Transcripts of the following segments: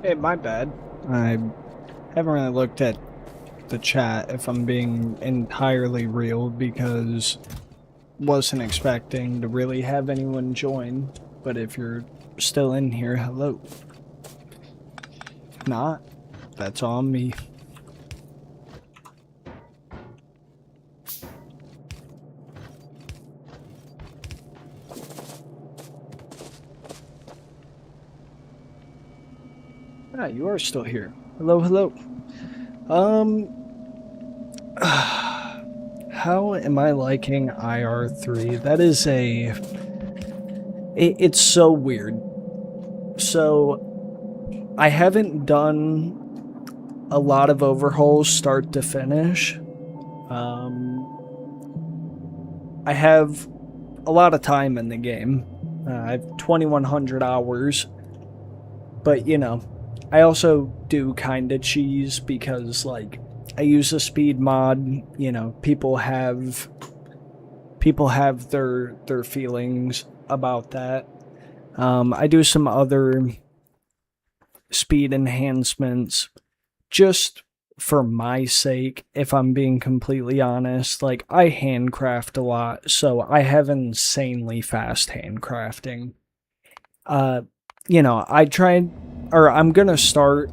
Hey, my bad. I haven't really looked at the chat if I'm being entirely real because wasn't expecting to really have anyone join. But if you're still in here, hello. If not, that's on me. Ah, you are still here. Hello, hello. Um, how am I liking IR3? That is it's so weird. So, I haven't done a lot of overhauls start to finish. Um, I have a lot of time in the game. I have 2,100 hours, but I also do kind of cheese because like I use a speed mod. People have their feelings about that. I do some other speed enhancements just for my sake, if I'm being completely honest. Like, I handcraft a lot, so I have insanely fast handcrafting. Uh, I tried, or I'm gonna start.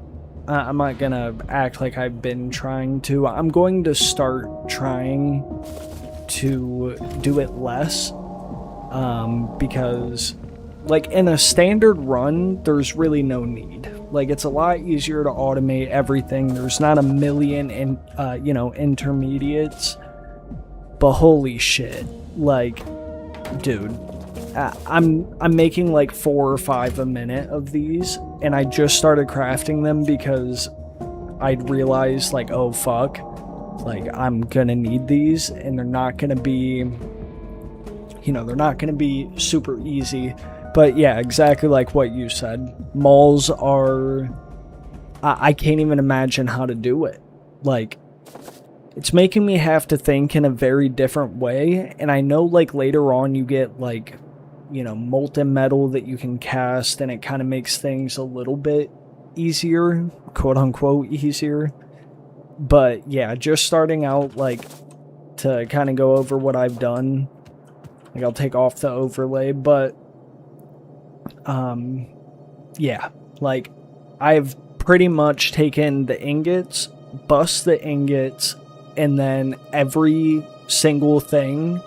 I'm not gonna act like I've been trying to. I'm going to start trying to do it less, because like in a standard run there's really no need. Like, it's a lot easier to automate everything. There's not a million intermediates. But holy shit, like, dude, I'm making like 4 or 5 a minute of these, and I just started crafting them because I'd realized, like, oh fuck, like, I'm gonna need these, and they're not gonna be super easy. But yeah, exactly like what you said. Malls are. I can't even imagine how to do it. Like, it's making me have to think in a very different way. And I know, like, later on you get, like, molten metal that you can cast, and it kind of makes things a little bit easier, quote unquote, easier. But yeah, just starting out, like, to kind of go over what I've done. Like, I'll take off the overlay, but um, yeah, like, I've pretty much taken the ingots, bust the ingots, and then every single thing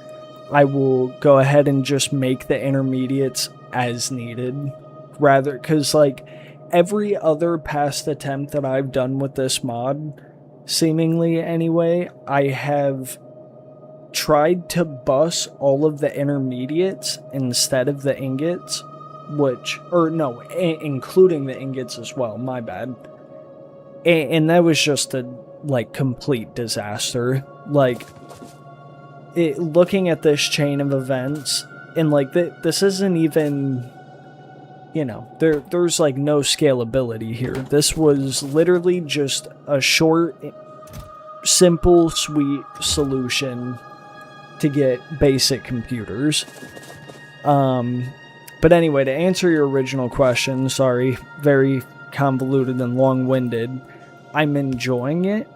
I will go ahead and just make the intermediates as needed. Rather, because like every other past attempt that I've done with this mod, seemingly anyway, I have tried to bus all of the intermediates instead of the ingots, or no, including the ingots as well, my bad. And that was just a, like, complete disaster. Like, looking at this chain of events, and like, this isn't even, there's like no scalability here. This was literally just a short, simple, sweet solution to get basic computers. Um, but anyway, to answer your original question, sorry, very convoluted and long-winded. I'm enjoying it.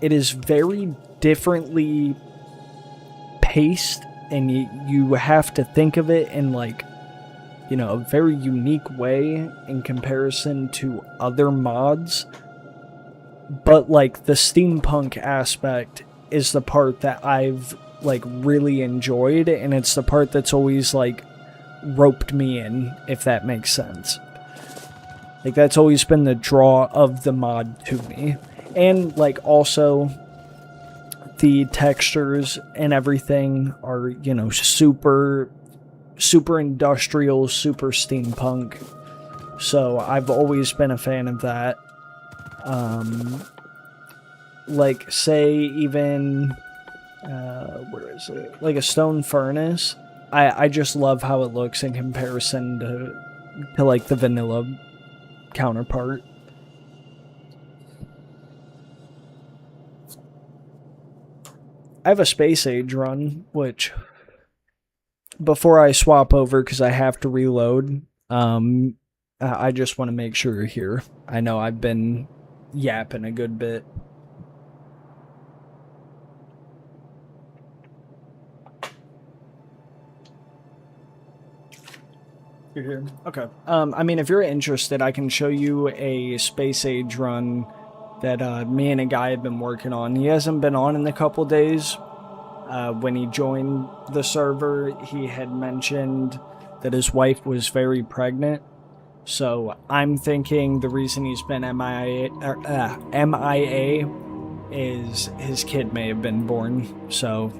It is very differently paced, and you have to think of it in, like, a very unique way in comparison to other mods. But like, the steampunk aspect is the part that I've, like, really enjoyed, and it's the part that's always, like, roped me in, if that makes sense. Like, that's always been the draw of the mod to me. And like, also the textures and everything are, super industrial, super steampunk. So I've always been a fan of that. Um, like, say, even where is it? Like a stone furnace. I just love how it looks in comparison to like the vanilla counterpart. I have a space age run, which, before I swap over, because I have to reload, I just want to make sure you're here. I know I've been yapping a good bit. You're here? Okay. I mean, if you're interested, I can show you a space age run that me and a guy have been working on. He hasn't been on in a couple days. When he joined the server, he had mentioned that his wife was very pregnant. So I'm thinking the reason he's been MIA is his kid may have been born. So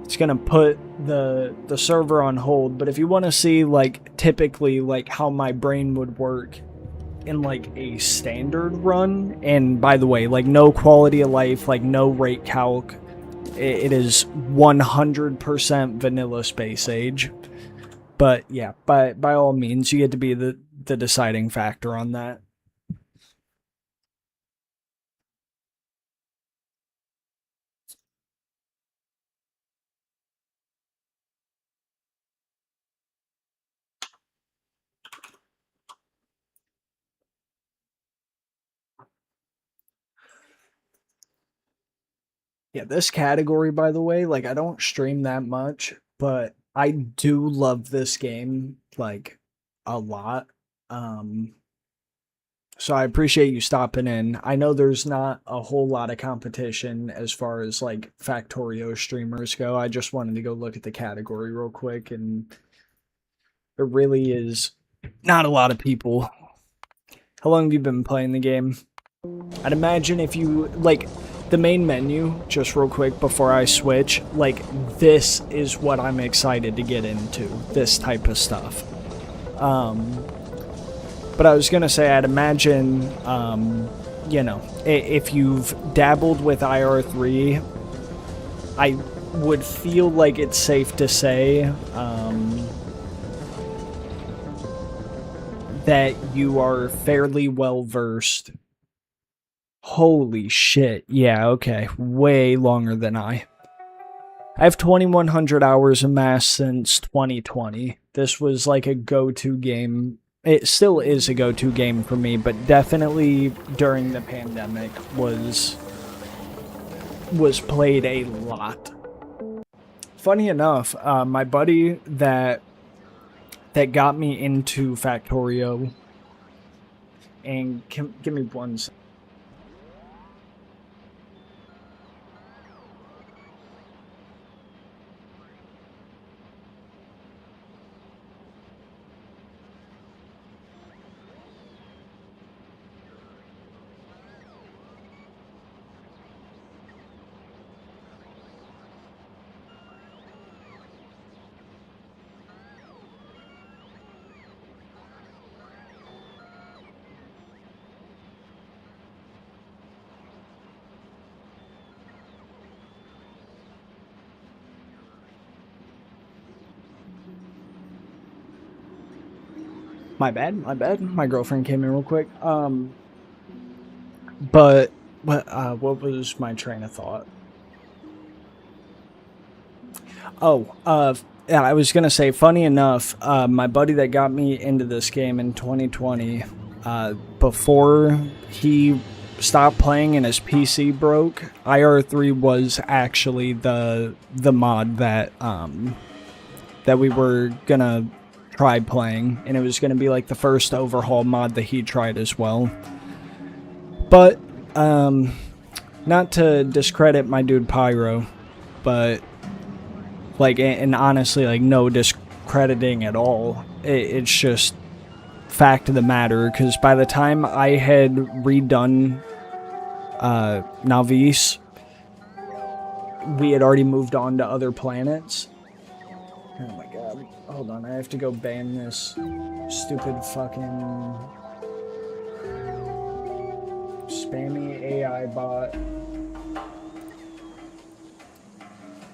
it's gonna put the server on hold. But if you want to see like typically like how my brain would work in like a standard run, and by the way, like no quality of life, like no rate calc, it is 100% vanilla space age. But yeah, by all means, you get to be the deciding factor on that. Yeah, this category, by the way, like I don't stream that much, but I do love this game like a lot. Um, so I appreciate you stopping in. I know there's not a whole lot of competition as far as like Factorio streamers go. I just wanted to go look at the category real quick, and there really is not a lot of people. How long have you been playing the game? I'd imagine if you, like, the main menu, just real quick before I switch, like, this is what I'm excited to get into, this type of stuff. But I was gonna say, I'd imagine, you know, if you've dabbled with IR3, I would feel like it's safe to say, that you are fairly well versed. Holy shit. Yeah, okay. Way longer than I. I have 2,100 hours amassed since 2020. This was like a go-to game. It still is a go-to game for me, but definitely during the pandemic was played a lot. Funny enough, my buddy that got me into Factorio, and give me one second. My bad, my bad. My girlfriend came in real quick. But what was my train of thought? Oh, yeah, I was gonna say, funny enough, my buddy that got me into this game in 2020, before he stopped playing and his PC broke, IR3 was actually the mod that that we were gonna try playing, and it was gonna be like the first overhaul mod that he tried as well. But not to discredit my dude Pyro, but like, and honestly, like, no discrediting at all. It's just fact of the matter, because by the time I had redone Navis, we had already moved on to other planets. Oh my god. Hold on, I have to go ban this stupid fucking spammy AI bot.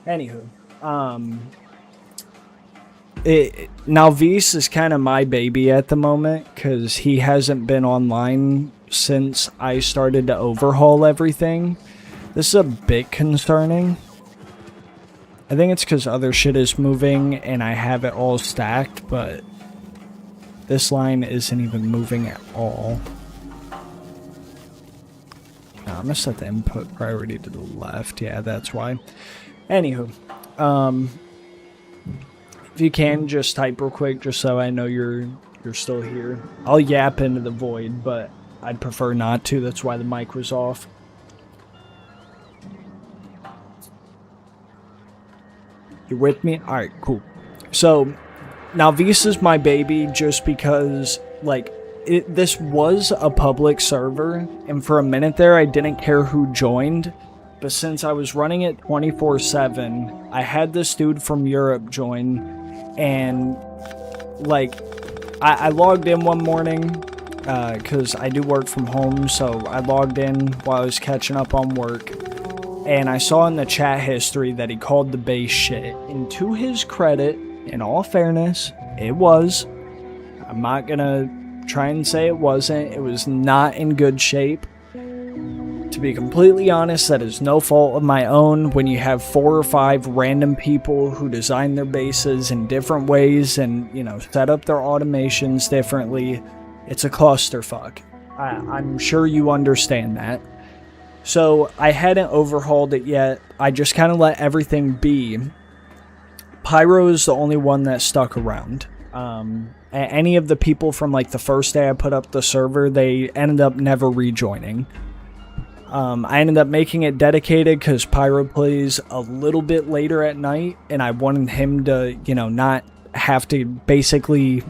Anywho. Nalvis is kind of my baby at the moment, because he hasn't been online since I started to overhaul everything. This is a bit concerning. I think it's because other shit is moving and I have it all stacked, but This line isn't even moving at all. No, I'm gonna set the input priority to the left. Yeah, that's why. Anywho, if you can, just type real quick, just so I know you're still here. I'll yap into the void, but I'd prefer not to. That's why the mic was off. You with me? All right, cool. So now this is my baby, just because like this was a public server, and for a minute there I didn't care who joined, but since I was running it 24/7, I had this dude from Europe join, and like I logged in one morning because I do work from home, so I logged in while I was catching up on work. And I saw in the chat history that he called the base shit. And to his credit, in all fairness, it was. I'm not gonna try and say it wasn't. It was not in good shape. To be completely honest, that is no fault of my own. When you have 4 or 5 random people who design their bases in different ways and, you know, set up their automations differently, it's a clusterfuck. I'm sure you understand that. So I hadn't overhauled it yet. I just kind of let everything be. Pyro is the only one that stuck around. Any of the people from like the first day I put up the server, they ended up never rejoining. I ended up making it dedicated because Pyro plays a little bit later at night, and I wanted him to, you know, not have to basically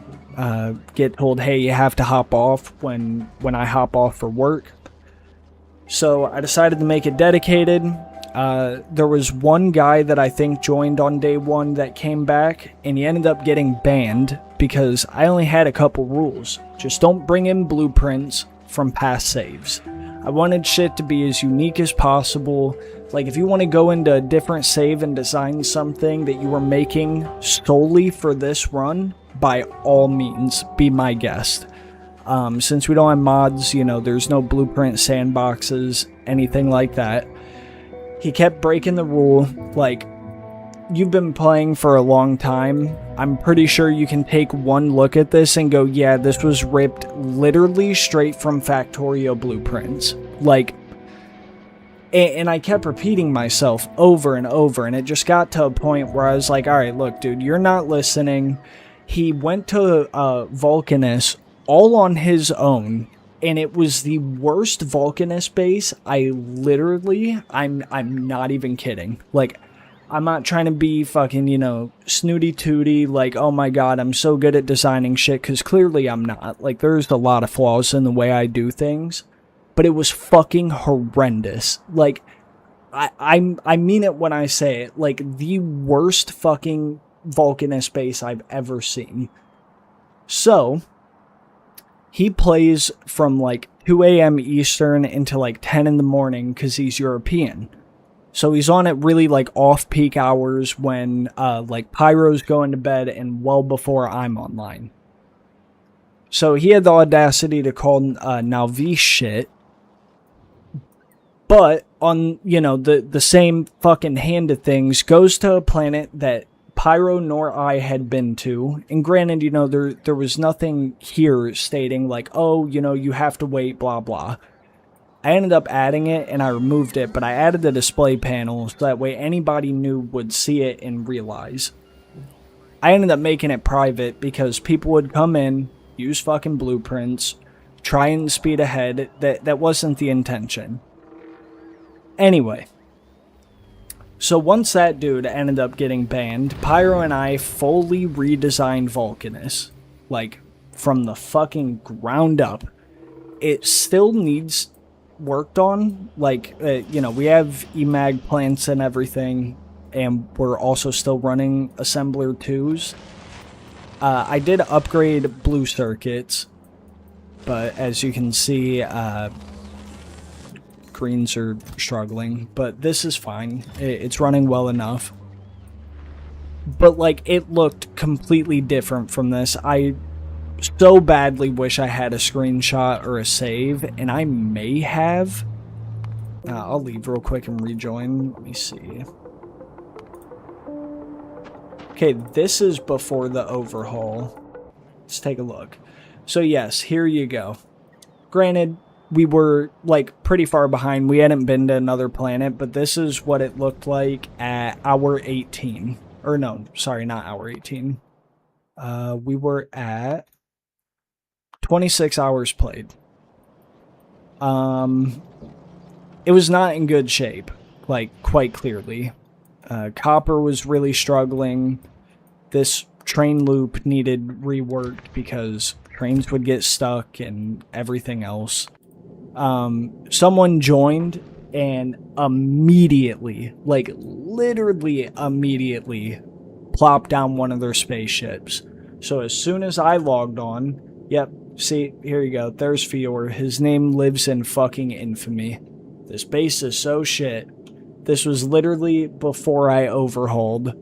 get told, hey, you have to hop off when I hop off for work. So I decided to make it dedicated. There was one guy that I think joined on day 1 that came back, and he ended up getting banned because I only had a couple rules. Just don't bring in blueprints from past saves. I wanted shit to be as unique as possible. Like, if you want to go into a different save and design something that you were making solely for this run, by all means, be my guest. Since we don't have mods, you know, there's no blueprint sandboxes, anything like that. He kept breaking the rule. Like, you've been playing for a long time. I'm pretty sure you can take one look at this and go, yeah, this was ripped literally straight from Factorio blueprints. Like, and I kept repeating myself over and over, and it just got to a point where I was like, all right, look, dude, you're not listening. He went to Vulcanus all on his own, and it was the worst Vulcanus base. I'm not even kidding. Like, I'm not trying to be fucking, you know, snooty tooty, like, oh my god, I'm so good at designing shit, because clearly I'm not. Like, there's a lot of flaws in the way I do things, but it was fucking horrendous. Like, I mean it when I say it. Like, the worst fucking Vulcanus base I've ever seen. So he plays from like 2 a.m. Eastern into like 10 in the morning because he's European. So he's on at really like off-peak hours when like Pyro's going to bed and well before I'm online. So he had the audacity to call Nalvi shit. But on, you know, the same fucking hand of things, goes to a planet that Pyro nor I had been to, and granted, you know, there was nothing here stating like, oh, you know, you have to wait, blah blah. I ended up adding it and I removed it, but I added the display panel so that way anybody new would see it and realize. I ended up making it private because people would come in, use fucking blueprints, try and speed ahead. That wasn't the intention. Anyway. So once that dude ended up getting banned, Pyro and I fully redesigned Vulcanus. Like, from the fucking ground up. It still needs worked on. Like, you know, we have EMAG plants and everything, and we're also still running Assembler 2s. I did upgrade blue circuits, but as you can see, greens are struggling, but this is fine. It's running well enough. But, like, it looked completely different from this. I so badly wish I had a screenshot or a save, and I may have. I'll leave real quick and rejoin. Let me see. Okay, this is before the overhaul. Let's take a look. So yes, here you go. Granted, we were like pretty far behind. We hadn't been to another planet, but this is what it looked like at hour 18. Or no, sorry, not hour 18. We were at 26 hours played. It was not in good shape, like quite clearly. Copper was really struggling. This train loop needed reworked because trains would get stuck and everything else. Someone joined and immediately, like literally immediately, plopped down one of their spaceships. So as soon as I logged on, yep, see, here you go, there's Fior. His name lives in fucking infamy. This base is so shit. This was literally before I overhauled.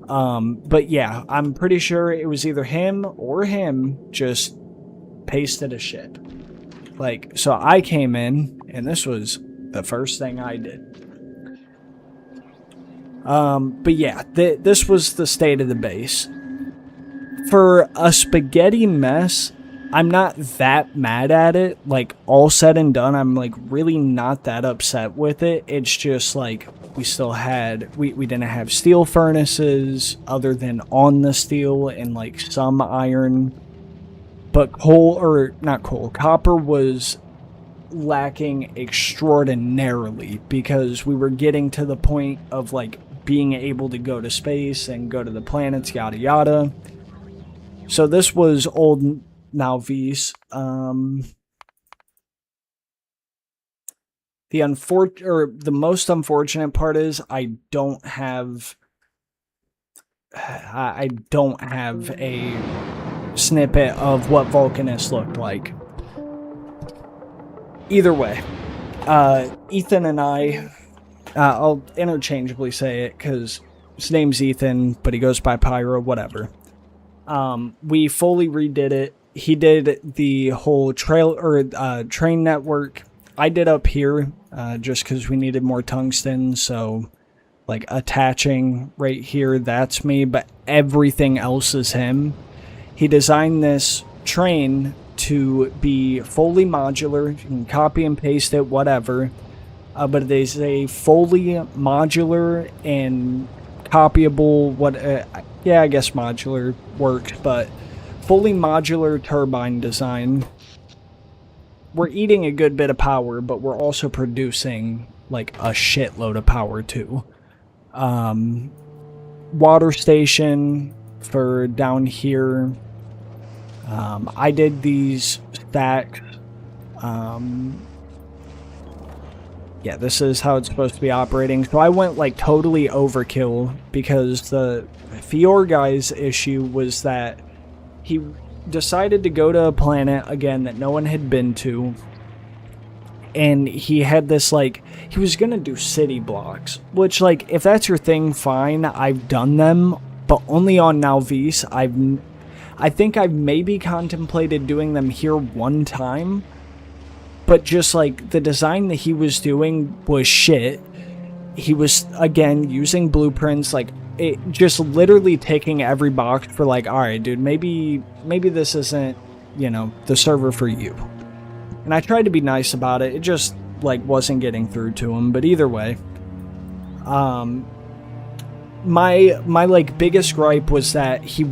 But yeah, I'm pretty sure it was either him or him just pasted a ship. Like, so I came in, and this was the first thing I did. But yeah, this was the state of the base. For a spaghetti mess, I'm not that mad at it. Like, all said and done, I'm like really not that upset with it. It's just like we still had, we didn't have steel furnaces other than on the steel and like some iron. But copper was lacking extraordinarily because we were getting to the point of like being able to go to space and go to the planets, yada yada. So this was old Nalvis. The most unfortunate part is I don't have a snippet of what Vulcanus looked like. Either way, Ethan and I'll interchangeably say it because his name's Ethan, but he goes by Pyro, whatever. We fully redid it. He did the whole train network. I did up here, just because we needed more tungsten, so like attaching right here, that's me, but everything else is him. He designed this train to be fully modular. You can copy and paste it, whatever. But it is a fully modular and copyable, I guess modular works, but fully modular turbine design. We're eating a good bit of power, but we're also producing like a shitload of power too. Water station for down here. I did these stacks. Yeah, this is how it's supposed to be operating. So I went like totally overkill because the Fior guy's issue was that he decided to go to a planet again that no one had been to. And he had this like, he was gonna do city blocks, which like, if that's your thing, fine. I've done them, but only on Nalvis. I think I've maybe contemplated doing them here one time. But just like the design that he was doing was shit. He was, again, using blueprints, like it just literally taking every box for like, all right, dude, maybe this isn't, the server for you. And I tried to be nice about it. It just like wasn't getting through to him. But either way, my like biggest gripe was that he,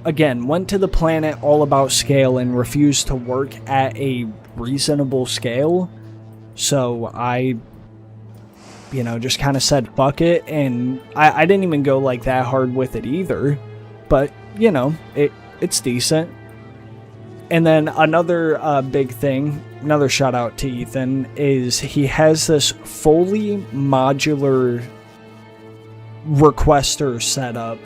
again, went to the planet all about scale and refused to work at a reasonable scale. So I, just kind of said fuck it, and I didn't even go like that hard with it either, but it's decent. And then another big thing, another shout out to Ethan, is he has this fully modular requester setup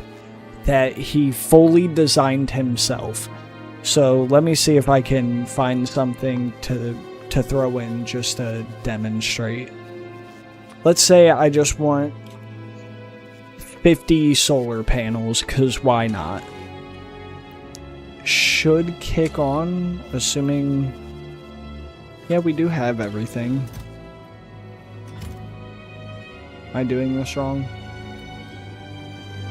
that he fully designed himself. So let me see if I can find something to throw in just to demonstrate. Let's say I just want 50 solar panels, because why not? Should kick on, assuming... Yeah, we do have everything. Am I doing this wrong?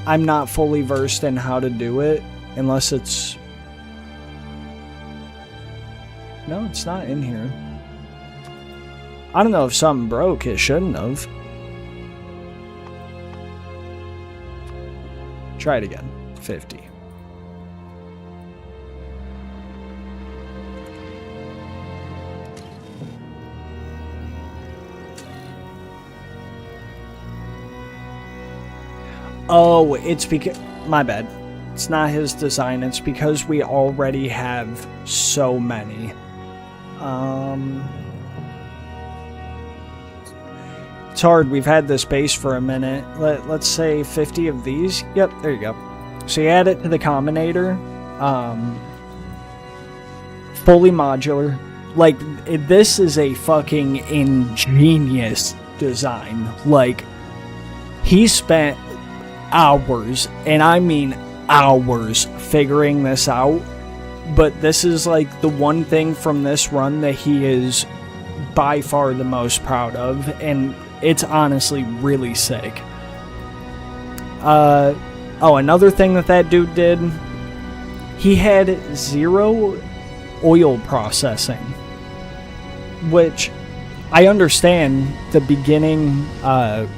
I'm not fully versed in how to do it, unless it's... No, it's not in here. I don't know if something broke. It shouldn't have. Try it again. 50. Oh, it's because... My bad. It's not his design. It's because we already have so many. It's hard. We've had this base for a minute. Let's say 50 of these. Yep, there you go. So you add it to the combinator. Fully modular. Like, this is a fucking ingenious design. Like, he spent hours, and I mean hours, figuring this out. But this is like the one thing from this run that he is by far the most proud of, and it's honestly really sick. Oh, another thing that dude did, he had 0 oil processing, which I understand the beginning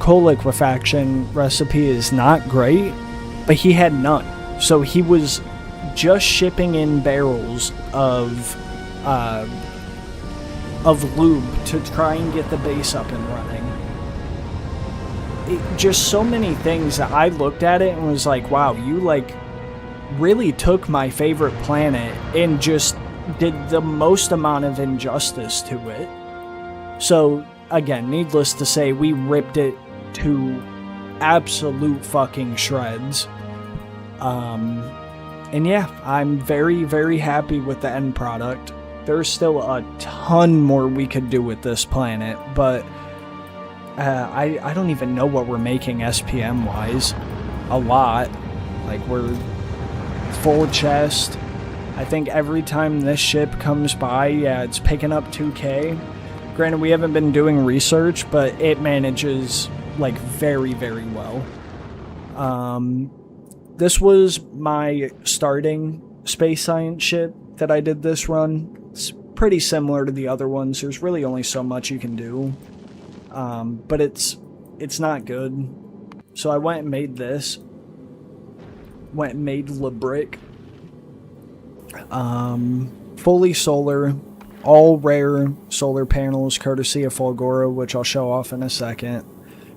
coal liquefaction recipe is not great, but he had none. So he was just shipping in barrels of lube to try and get the base up and running. Just so many things that I looked at it and was like, wow, you like really took my favorite planet and just did the most amount of injustice to it. So again, needless to say, we ripped it to absolute fucking shreds. And yeah, I'm very, very happy with the end product. There's still a ton more we could do with this planet, but I don't even know what we're making SPM-wise. A lot. Like, we're full chest. I think every time this ship comes by, yeah, it's picking up 2K. Granted, we haven't been doing research, but it manages, like, very, very well. This was my starting space science ship that I did this run. It's pretty similar to the other ones. There's really only so much you can do. But it's not good. So I went and made this. Went and made LeBrick. Fully solar. All rare solar panels courtesy of Fulgora, which I'll show off in a second.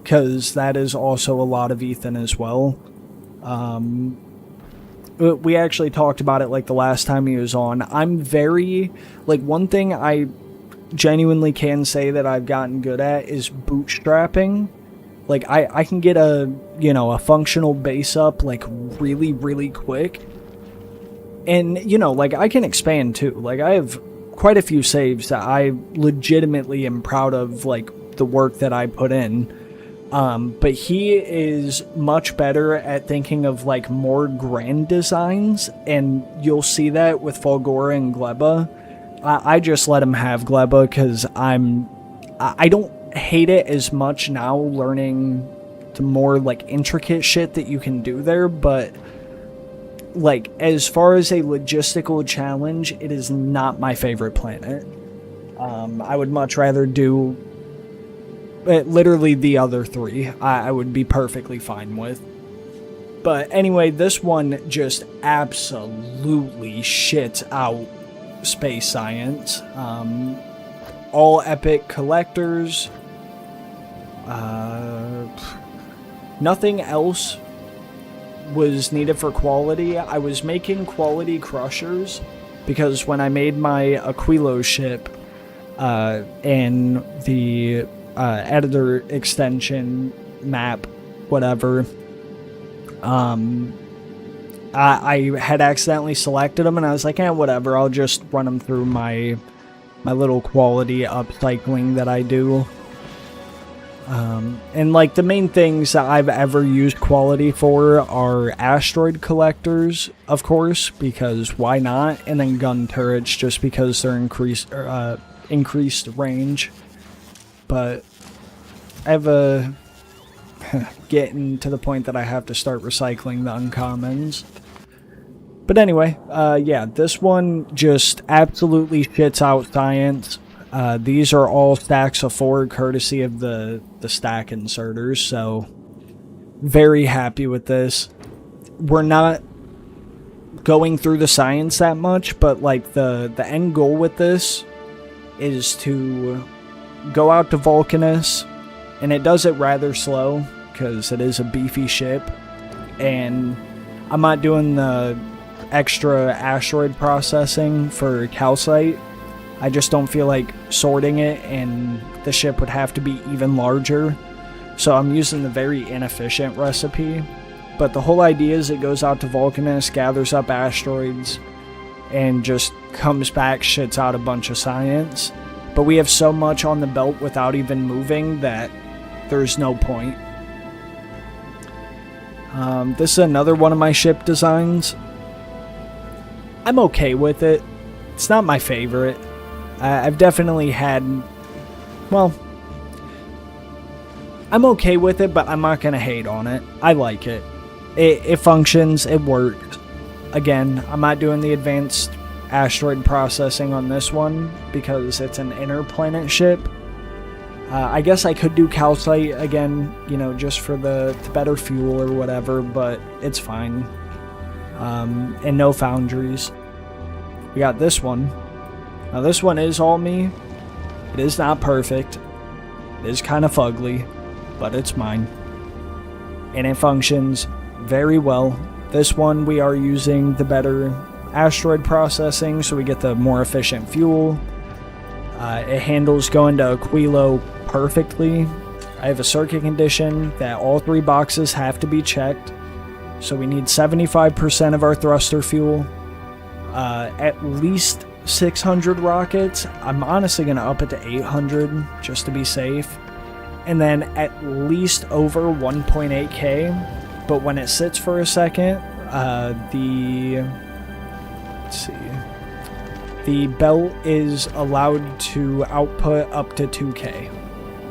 Because that is also a lot of Ethan as well. We actually talked about it like the last time he was on. I'm very... Like, one thing I genuinely can say that I've gotten good at is bootstrapping. Like, I can get a functional base up, like, really, really quick. And, like, I can expand, too. Like, I have quite a few saves that I legitimately am proud of, like, the work that I put in. But he is much better at thinking of, like, more grand designs, and you'll see that with Fulgora and Gleba. I just let him have Gleba because I don't hate it as much now, learning the more, like, intricate shit that you can do there, but, like, as far as a logistical challenge, it is not my favorite planet. I would much rather do literally the other three. I would be perfectly fine with. But anyway, this one just absolutely shits out space science. All epic collectors. Nothing else was needed for quality. I was making quality crushers because when I made my Aquilo ship and the editor extension map, whatever, I had accidentally selected them, and I was like, whatever, I'll just run them through my little quality upcycling that I do. And like the main things that I've ever used quality for are asteroid collectors, of course, because why not? And then gun turrets, just because they're increased range. But I have getting to the point that I have to start recycling the uncommons. But anyway, yeah, this one just absolutely shits out science. These are all stacks of 4 courtesy of the stack inserters, so very happy with this. We're not going through the science that much, but like the end goal with this is to go out to Vulcanus, and it does it rather slow because it is a beefy ship, and I'm not doing the extra asteroid processing for calcite. I just don't feel like sorting it, and the ship would have to be even larger, so I'm using the very inefficient recipe. But the whole idea is it goes out to Vulcanus, gathers up asteroids, and just comes back, shits out a bunch of science. But we have so much on the belt without even moving that there's no point. This is another one of my ship designs. I'm okay with it. It's not my favorite. I've definitely had... Well, I'm okay with it, but I'm not going to hate on it. I like it. It functions, it works. Again, I'm not doing the advanced asteroid processing on this one because it's an interplanet ship. I guess I could do calcite again, you know, just for the better fuel or whatever, but it's fine. And no foundries. We got this one. Now this one is all me. It is not perfect. It is kind of fugly, but it's mine. And it functions very well. This one we are using the better asteroid processing, so we get the more efficient fuel. It handles going to Aquilo perfectly. I have a circuit condition that all 3 boxes have to be checked, so we need 75% of our thruster fuel, at least 600 rockets. I'm honestly going to up it to 800 just to be safe, and then at least over 1.8k. But when it sits for a second, the belt is allowed to output up to 2k,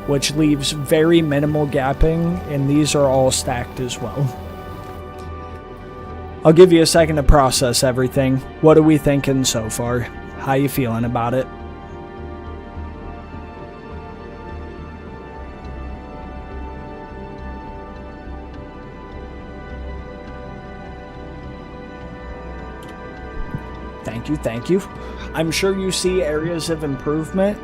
which leaves very minimal gapping, and these are all stacked as well. I'll give you a second to process everything. What are we thinking so far? How you feeling about it? Thank you. I'm sure you see areas of improvement.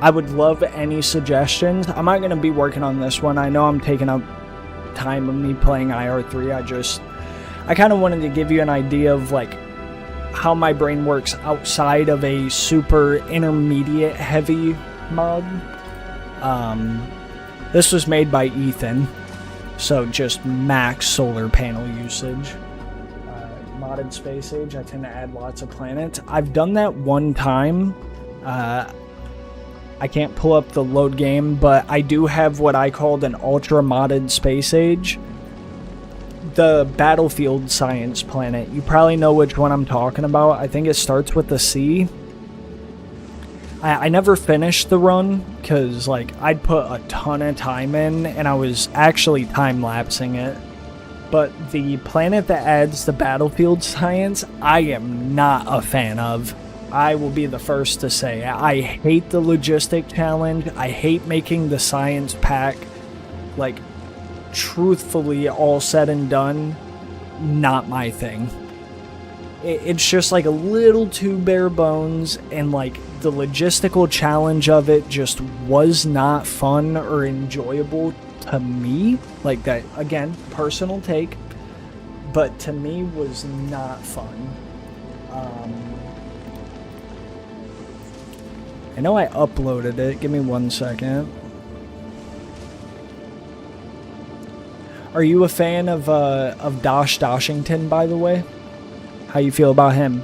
I would love any suggestions. I'm not going to be working on this one. I know I'm taking up time of me playing IR3. I kind of wanted to give you an idea of like how my brain works outside of a super intermediate heavy mod. This was made by Ethan, so just max solar panel usage. Modded space age, I tend to add lots of planets. I've done that one time. I can't pull up the load game, but I do have what I called an ultra modded space age. The battlefield science planet. You probably know which one I'm talking about. I think it starts with the C. I never finished the run because like I'd put a ton of time in, and I was actually time-lapsing it. But the planet that adds the battlefield science, I am not a fan of. I will be the first to say, I hate the logistic challenge. I hate making the science pack. Like, truthfully, all said and done, not my thing. It's just like a little too bare bones, and like the logistical challenge of it just was not fun or enjoyable to me. Like that, again, personal take, but to me was not fun. I know I uploaded it. Give me 1 second. Are you a fan of Dosh Doshington, by the way? How you feel about him?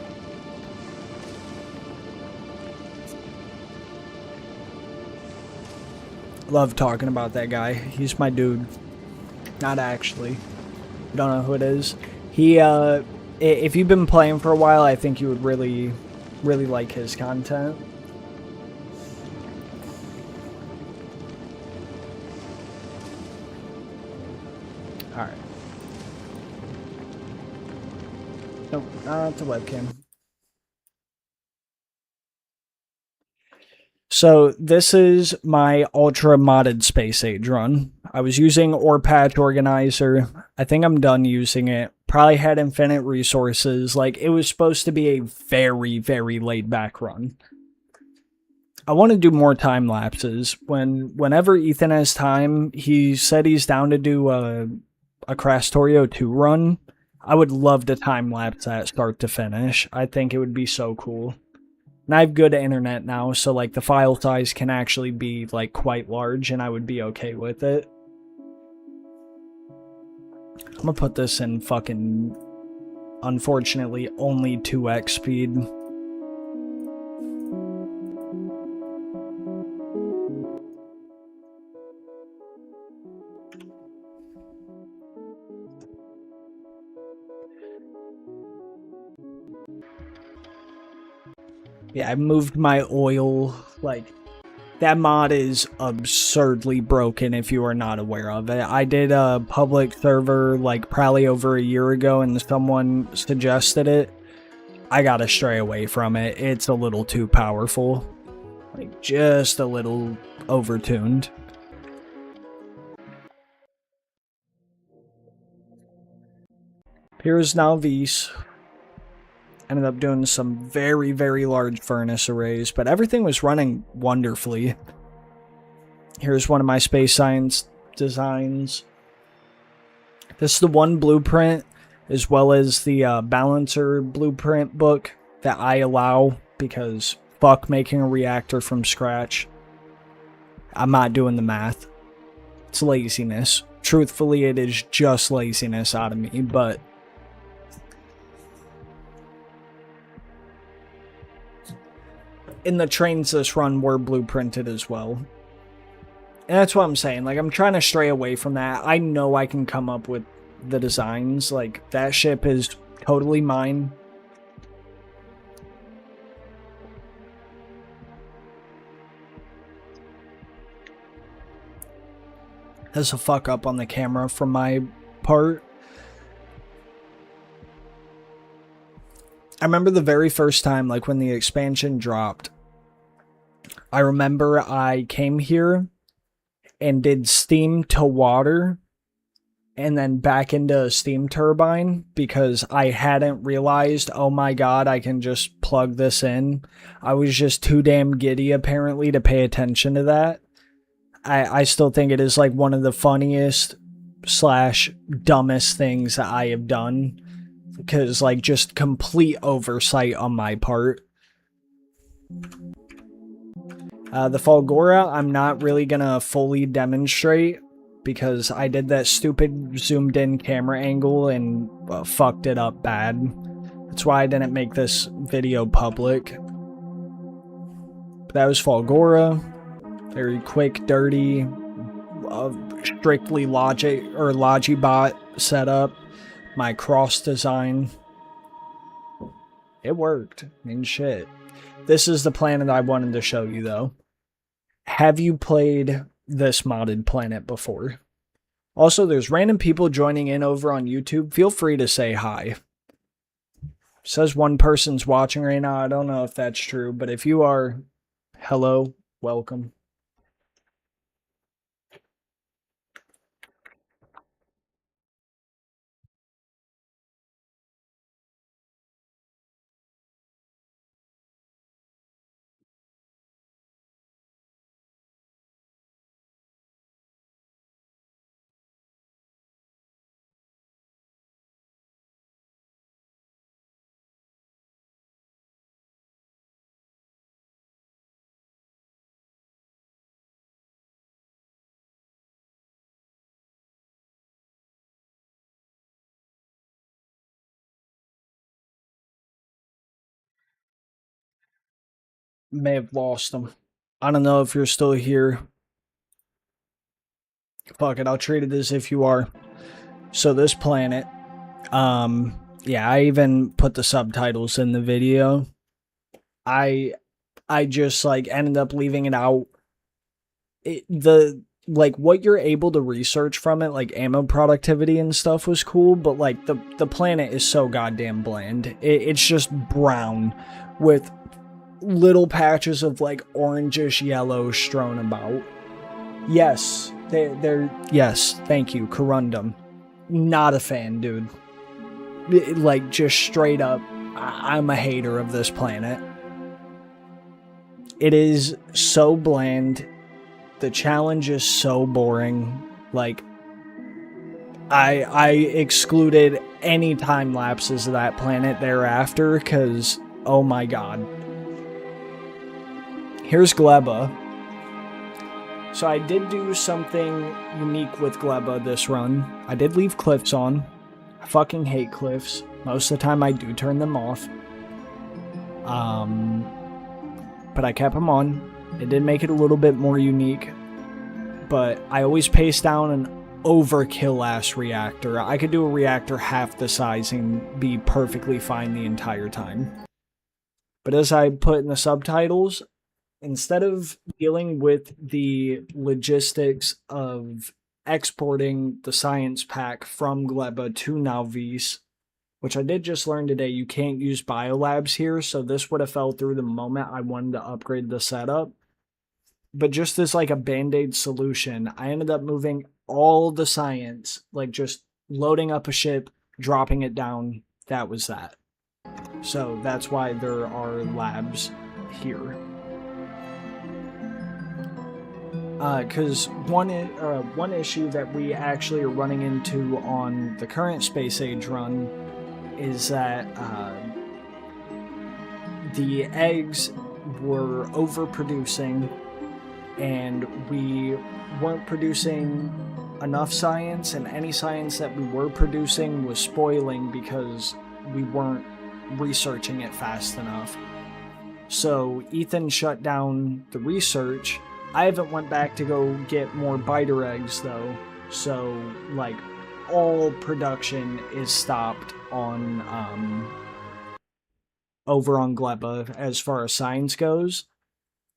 Love talking about that guy. He's my dude. Not actually. Don't know who it is. He, if you've been playing for a while, I think you would really, really like his content. Alright. Nope, not the webcam. So this is my ultra modded space age run. I was using Ore Patch Organizer. I think I'm done using it. Probably had infinite resources. Like, it was supposed to be a very, very laid back run. I want to do more time lapses. Whenever Ethan has time, he said he's down to do a Factorio 2 run. I would love to time lapse that start to finish. I think it would be so cool. And I have good internet now, so like the file size can actually be like quite large, and I would be okay with it. I'm gonna put this in fucking, unfortunately, only 2x speed. Yeah, I moved my oil, like, that mod is absurdly broken if you are not aware of it. I did a public server, like, probably over a year ago, and someone suggested it. I gotta stray away from it. It's a little too powerful. Like, just a little overtuned. Here's Nalvis. Ended up doing some very, very large furnace arrays, but everything was running wonderfully. Here's one of my space science designs. This is the one blueprint, as well as the balancer blueprint book that I allow, because fuck making a reactor from scratch. I'm not doing the math. It's laziness. Truthfully, it is just laziness out of me, but in the trains this run were blueprinted as well. And that's what I'm saying. Like, I'm trying to stray away from that. I know I can come up with the designs. Like, that ship is totally mine. That's a fuck up on the camera from my part. I remember the very first time, like, when the expansion dropped, I remember I came here and did steam to water and then back into a steam turbine because I hadn't realized, oh my god, I can just plug this in. I was just too damn giddy, apparently, to pay attention to that. I still think it is like one of the funniest / dumbest things that I have done, because like just complete oversight on my part. The Falgora, I'm not really gonna fully demonstrate because I did that stupid zoomed in camera angle and fucked it up bad. That's why I didn't make this video public. But that was Falgora. Very quick, dirty, strictly logic or Logibot setup. My cross design. It worked. I mean, shit. This is the planet I wanted to show you, though. Have you played this modded planet before? Also, there's random people joining in over on YouTube. Feel free to say hi. It says one person's watching right now. I don't know if that's true, but if you are, hello, welcome. May have lost them. I don't know if you're still here. Fuck it, I'll treat it as if you are. So this planet, yeah, I even put the subtitles in the video. I just like ended up leaving it out. The like what you're able to research from it, like ammo productivity and stuff was cool, but like the planet is so goddamn bland. It's just brown with little patches of like orangish yellow strewn about. Yes, they're yes, thank you, corundum. Not a fan, dude. Like just straight up, I'm a hater of this planet. It is so bland. The challenge is so boring. Like, I excluded any time lapses of that planet thereafter, because, oh my god. Here's Gleba. So I did do something unique with Gleba this run. I did leave cliffs on. I fucking hate cliffs. Most of the time I do turn them off. But I kept them on. It did make it a little bit more unique. But I always pace down an overkill-ass reactor. I could do a reactor half the size and be perfectly fine the entire time. But as I put in the subtitles, instead of dealing with the logistics of exporting the science pack from Gleba to Nalvis, which I did just learn today, you can't use biolabs here, so this would have fell through the moment I wanted to upgrade the setup. But just as like a band-aid solution, I ended up moving all the science, like just loading up a ship, dropping it down. That was that. So that's why there are labs here. Because one issue that we actually are running into on the current Space Age run is that the eggs were overproducing, and we weren't producing enough science, and any science that we were producing was spoiling because we weren't researching it fast enough. So Ethan shut down the research. I haven't went back to go get more biter eggs though, so like all production is stopped on over on Gleba as far as science goes.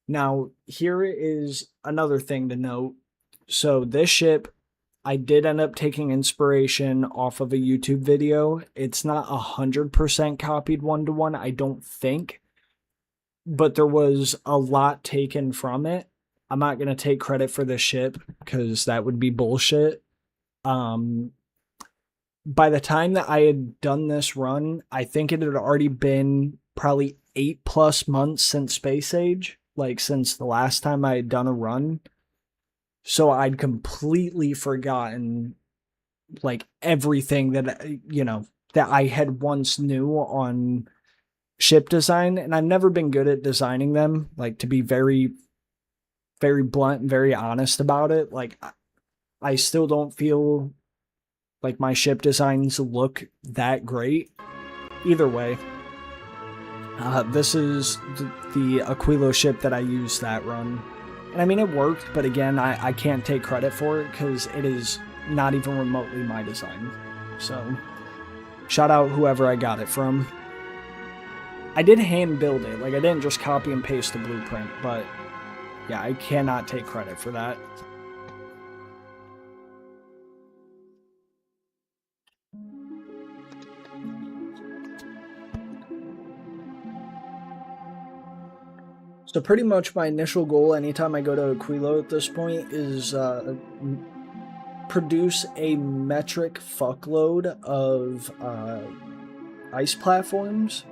Now here is another thing to note. So this ship, I did end up taking inspiration off of a YouTube video. It's not 100% copied one-to-one, I don't think, but there was a lot taken from it. I'm not going to take credit for this ship because that would be bullshit. By the time that I had done this run, I think it had already been probably 8+ months since Space Age, like since the last time I had done a run. So I'd completely forgotten like everything that, you know, that I had once knew on ship design. And I've never been good at designing them, like to be very blunt and very honest about it. Like I still don't feel like my ship designs look that great. Either way, this is the Aquilo ship that I used that run. And I mean, it worked, but again, I can't take credit for it because it is not even remotely my design. So, shout out whoever I got it from. I did hand build it, like I didn't just copy and paste the blueprint, but yeah, I cannot take credit for that. So pretty much my initial goal anytime I go to Aquilo at this point is produce a metric fuckload of ice platforms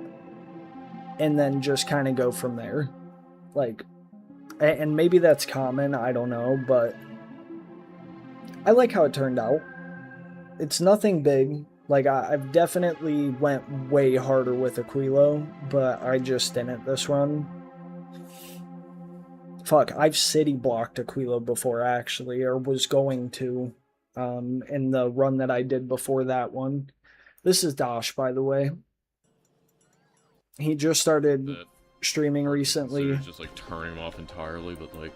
and then just kind of go from there. Like, and maybe that's common, I don't know, but I like how it turned out. It's nothing big. Like, I've definitely went way harder with Aquilo, but I just didn't this run. Fuck, I've city blocked Aquilo before, actually, or was going to, in the run that I did before that one. This is Dosh, by the way. He just started streaming recently. Just like turning him off entirely, but like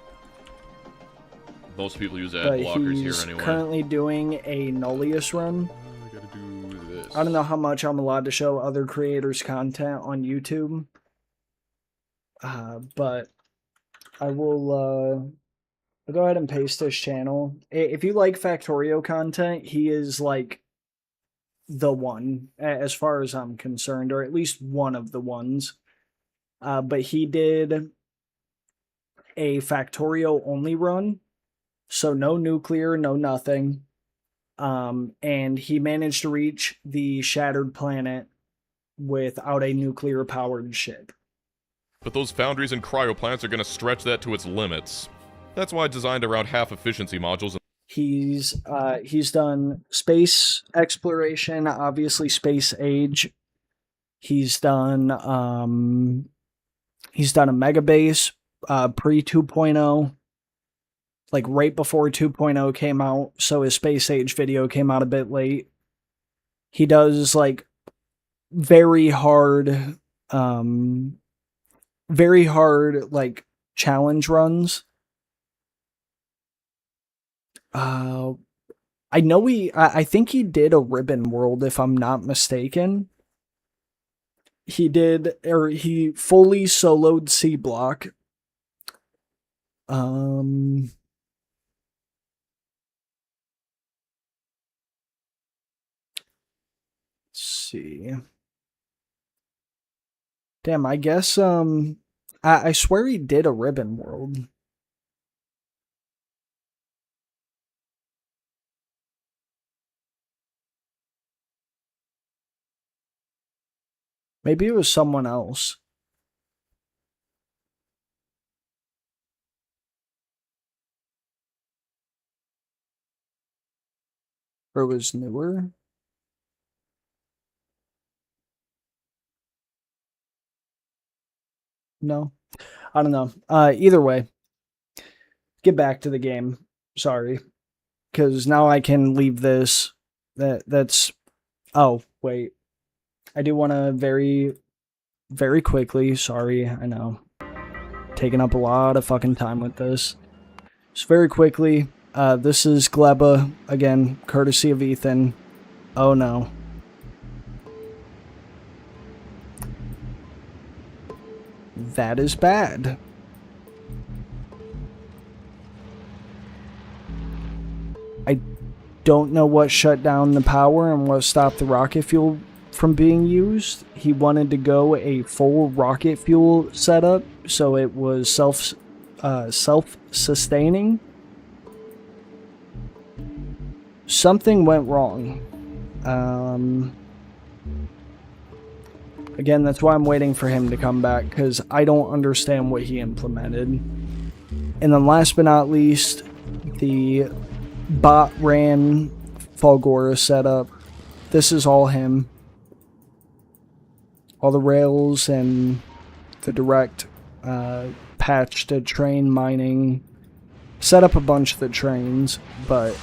most people use ad blockers here anyway. He's currently doing a Nullius run. I gotta do this. I don't know how much I'm allowed to show other creators' content on YouTube, but I will I'll go ahead and paste his channel. If you like Factorio content, he is like the one, as far as I'm concerned, or at least one of the ones. But he did a Factorio only run, so no nuclear, no nothing. And he managed to reach the shattered planet without a nuclear powered ship. But those foundries and cryo plants are going to stretch that to its limits. That's why I designed around half efficiency modules. He's done space exploration, obviously space age. He's done a mega base pre 2.0, like right before 2.0 came out, so his space age video came out a bit late. He does like very hard like challenge runs. I know I think he did a ribbon world, if I'm not mistaken. He fully soloed C Block. Let's see. Damn, I guess I swear he did a ribbon world. Maybe it was someone else. Or it was newer? No. I don't know. Either way. Get back to the game. Sorry. Because now I can leave this. That's... Oh, wait. I do want to very quickly, sorry, I know. Taking up a lot of fucking time with this. Just very quickly, this is Gleba, again, courtesy of Ethan. Oh no. That is bad. I don't know what shut down the power and what stopped the rocket fuel from being used. He wanted to go a full rocket fuel setup, so it was self-sustaining. Something went wrong. Again, that's why I'm waiting for him to come back, because I don't understand what he implemented. And then last but not least, the bot ran Fulgora setup. This is all him. All the rails and the direct patch to train mining. Set up a bunch of the trains, but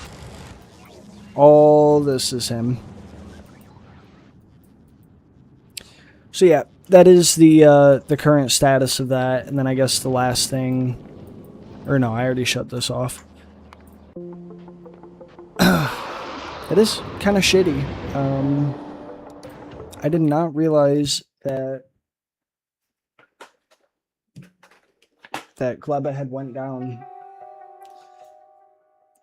all this is him. So yeah, that is the current status of that. And then I guess the last thing, or no, I already shut this off. It is kind of shitty. I did not realize that Gleba had went down.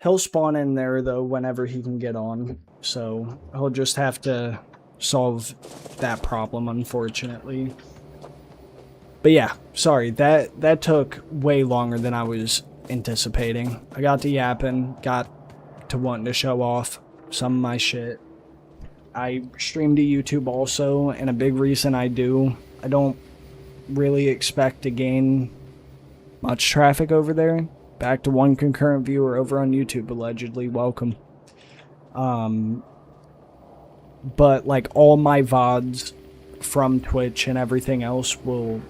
He'll spawn in there though whenever he can get on, so he'll just have to solve that problem, unfortunately. But yeah, sorry, that took way longer than I was anticipating. I got to yapping, got to wanting to show off some of my shit. I stream to YouTube also, and a big reason I don't really expect to gain much traffic over there. Back to one concurrent viewer over on YouTube, allegedly. Welcome. But like all my VODs from Twitch and everything else will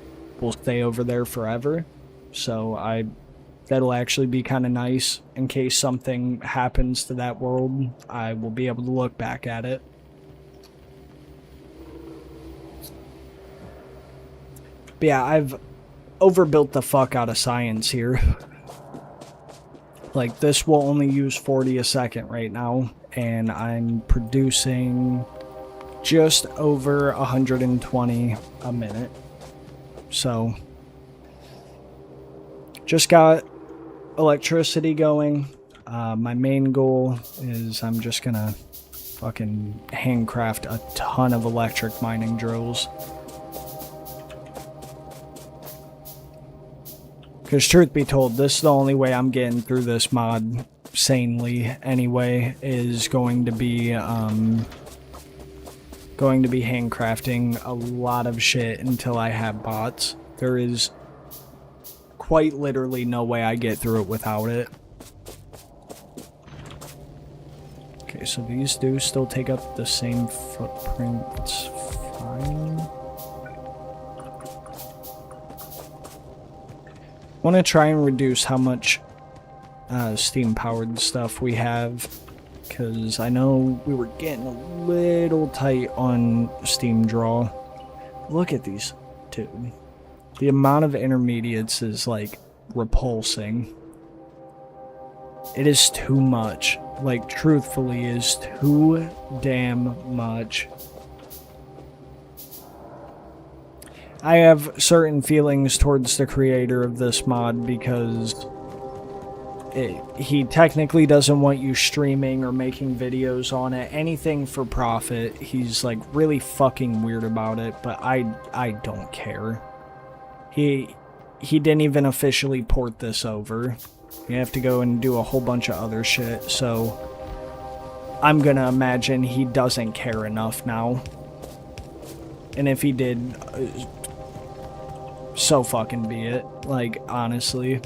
stay over there forever. So that'll actually be kind of nice. In case something happens to that world, I will be able to look back at it. But yeah, I've overbuilt the fuck out of science here. Like, this will only use 40 a second right now, and I'm producing just over 120 a minute. So, just got electricity going. My main goal is I'm just gonna fucking handcraft a ton of electric mining drills. Because truth be told, this is the only way I'm getting through this mod sanely anyway, is going to be handcrafting a lot of shit until I have bots. There is quite literally no way I get through it without it. Okay, so these do still take up the same footprint. It's fine. I want to try and reduce how much steam-powered stuff we have, because I know we were getting a little tight on steam draw. Look at these two. The amount of intermediates is, like, repulsing. It is too much. Like, truthfully, is too damn much. I have certain feelings towards the creator of this mod because he technically doesn't want you streaming or making videos on it, anything for profit. He's like really fucking weird about it, but I don't care. He didn't even officially port this over. You have to go and do a whole bunch of other shit, so I'm gonna imagine he doesn't care enough now. And if he did, so fucking be it. Like, honestly.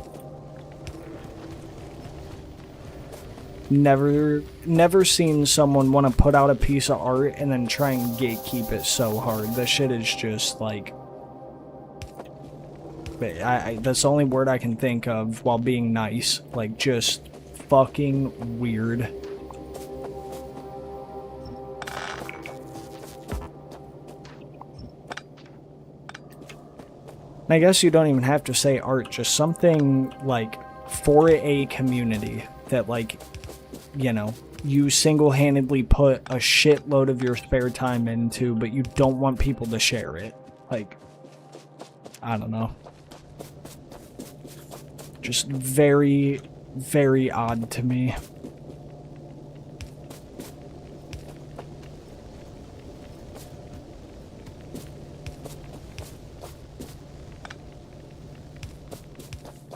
Never seen someone want to put out a piece of art and then try and gatekeep it so hard. This shit is just, like... that's the only word I can think of while being nice. Like, just fucking weird. I guess you don't even have to say art, just something, like, for a community that, like, you know, you single-handedly put a shitload of your spare time into, but you don't want people to share it. Like, I don't know. Just very, very odd to me.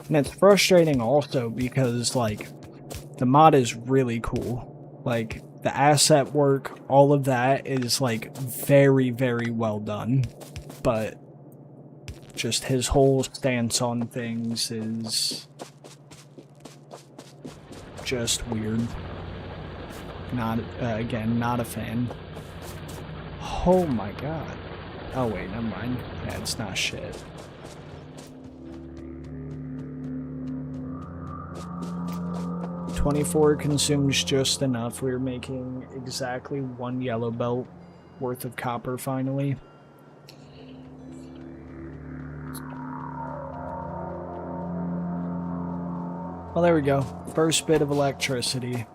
And it's frustrating also because, like, the mod is really cool. Like, the asset work, all of that is, like, very, very well done. But just his whole stance on things is just weird. Not, again, not a fan. Oh my god. Oh wait, never mind. Yeah, it's not shit. $24 consumes just enough. We're making exactly 1 yellow belt worth of copper finally. Well, there we go. First bit of electricity.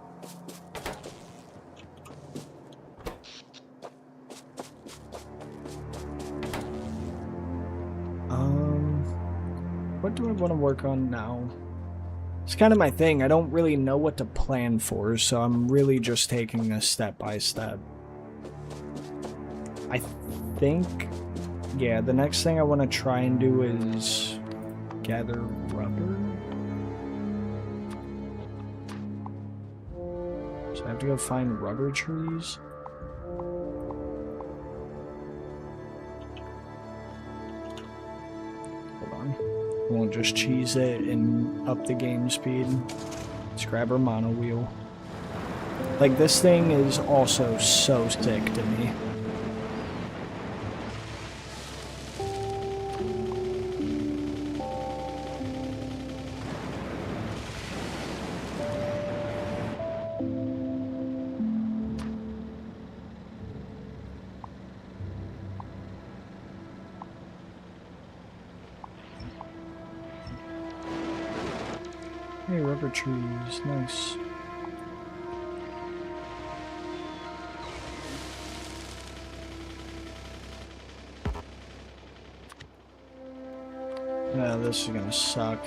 What do I want to work on now? It's kind of my thing. I don't really know what to plan for, so I'm really just taking this step by step. I think, yeah, the next thing I want to try and do is gather rubber. So I have to go find rubber trees. Hold on. I won't just cheese it and up the game speed. Let's grab our mono wheel. Like, this thing is also so sick to me. Hey, rubber trees, nice. No, this is gonna suck.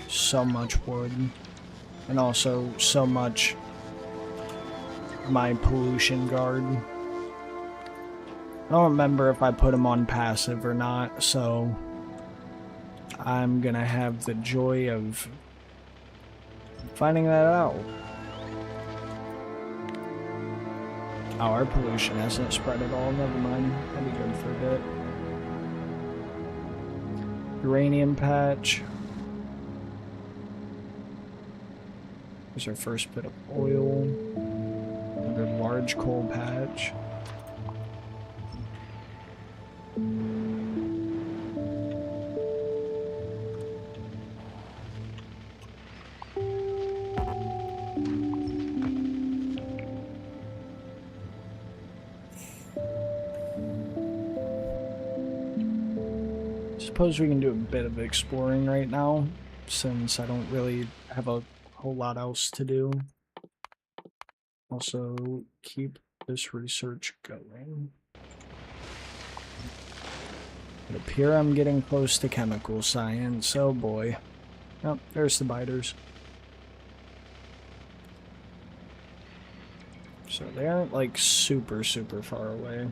so much wood. And also so much my pollution guard. I don't remember if I put him on passive or not, so I'm gonna have the joy of finding that out. Oh, our pollution hasn't spread at all. Never mind. I'll be good for a bit. Uranium patch. Here's our first bit of oil. Another large coal patch. Suppose we can do a bit of exploring right now, since I don't really have a whole lot else to do. Also, keep this research going. It appears I'm getting close to chemical science. Oh boy. Oh, there's the biters. So they aren't like super far away.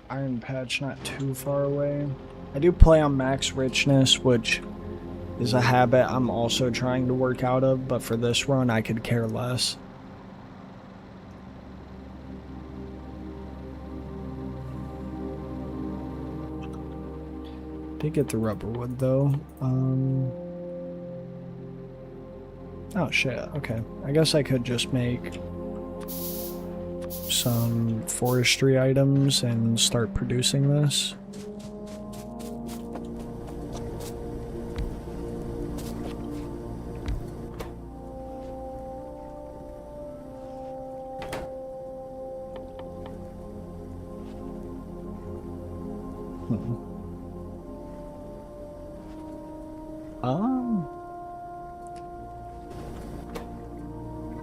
Iron patch not too far away. I do play on max richness, which is a habit I'm also trying to work out of, but for this run I could care less. Did get the rubber wood though. Oh shit, okay. I guess I could just make some forestry items and start producing this.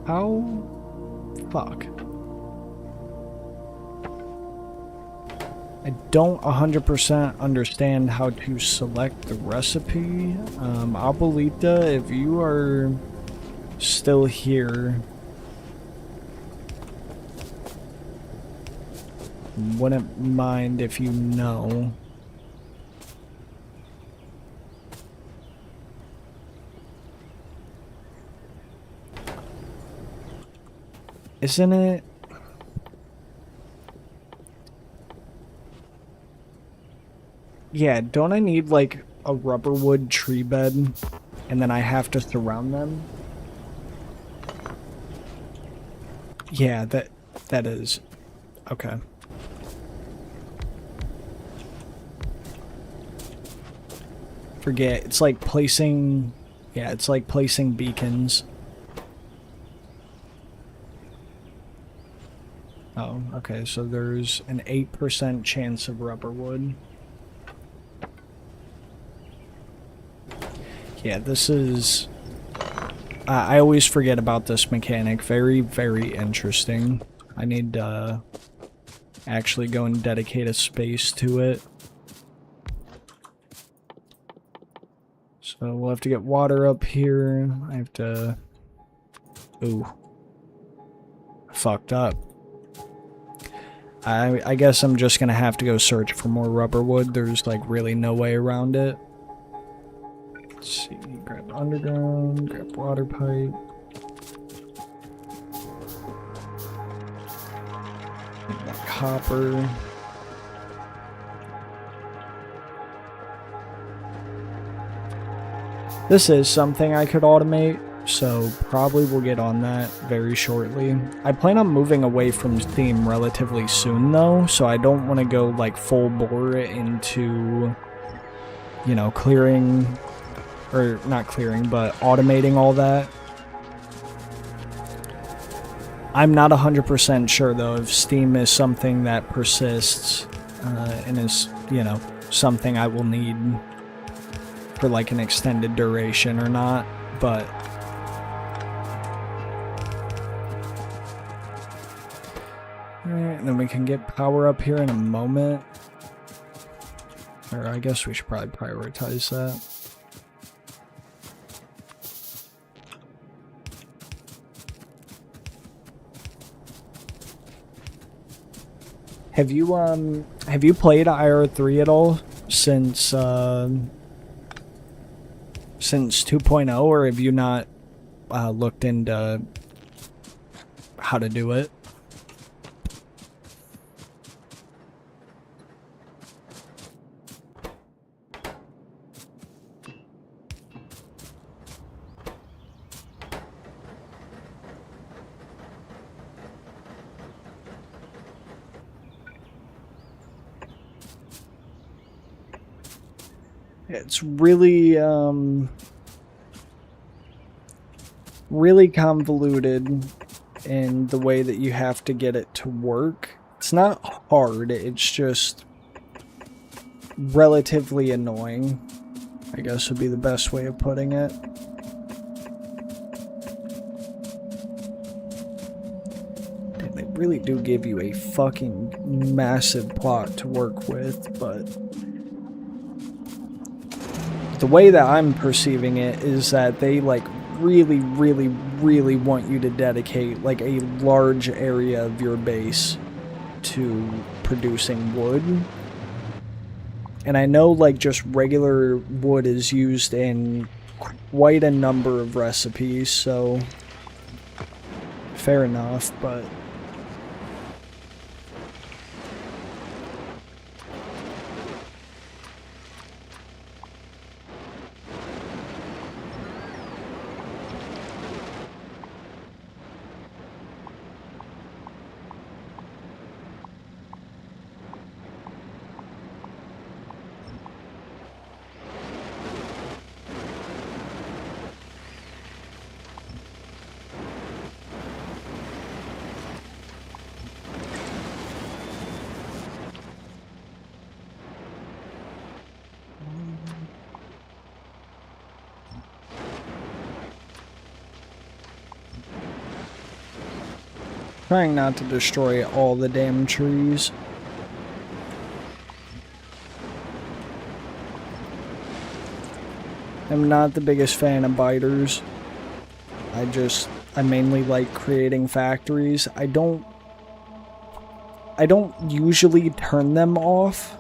How? Fuck. I don't 100% understand how to select the recipe. Abuelita, if you are still here, wouldn't mind if you know. Isn't it? Yeah, don't I need like a rubber wood tree bed and then I have to surround them? Yeah, that is. Okay. Forget, it's like placing, yeah, it's like placing beacons. Oh, okay, so there's an 8% chance of rubber wood. Yeah, this is... I always forget about this mechanic. Very interesting. I need to actually go and dedicate a space to it. So we'll have to get water up here. I have to... Ooh. Fucked up. I guess I'm just gonna have to go search for more rubber wood. There's like really no way around it. Let's see, grab underground, grab water pipe. Copper. This is something I could automate, so probably we'll get on that very shortly. I plan on moving away from Steam relatively soon though, so I don't want to go like full bore into, you know, clearing, or not clearing, but automating all that. I'm not 100% sure though if Steam is something that persists and is, you know, something I will need for like an extended duration or not, but alright, and then we can get power up here in a moment. Or I guess we should probably prioritize that. Have you played IR3 at all since 2.0, or have you not looked into how to do it? It's really, really convoluted in the way that you have to get it to work. It's not hard, it's just relatively annoying, I guess would be the best way of putting it. Damn, they really do give you a fucking massive plot to work with, but the way that I'm perceiving it is that they like really, really, really want you to dedicate like a large area of your base to producing wood. And I know like just regular wood is used in quite a number of recipes, so fair enough, but trying not to destroy all the damn trees. I'm not the biggest fan of biters. I mainly like creating factories. I don't usually turn them off,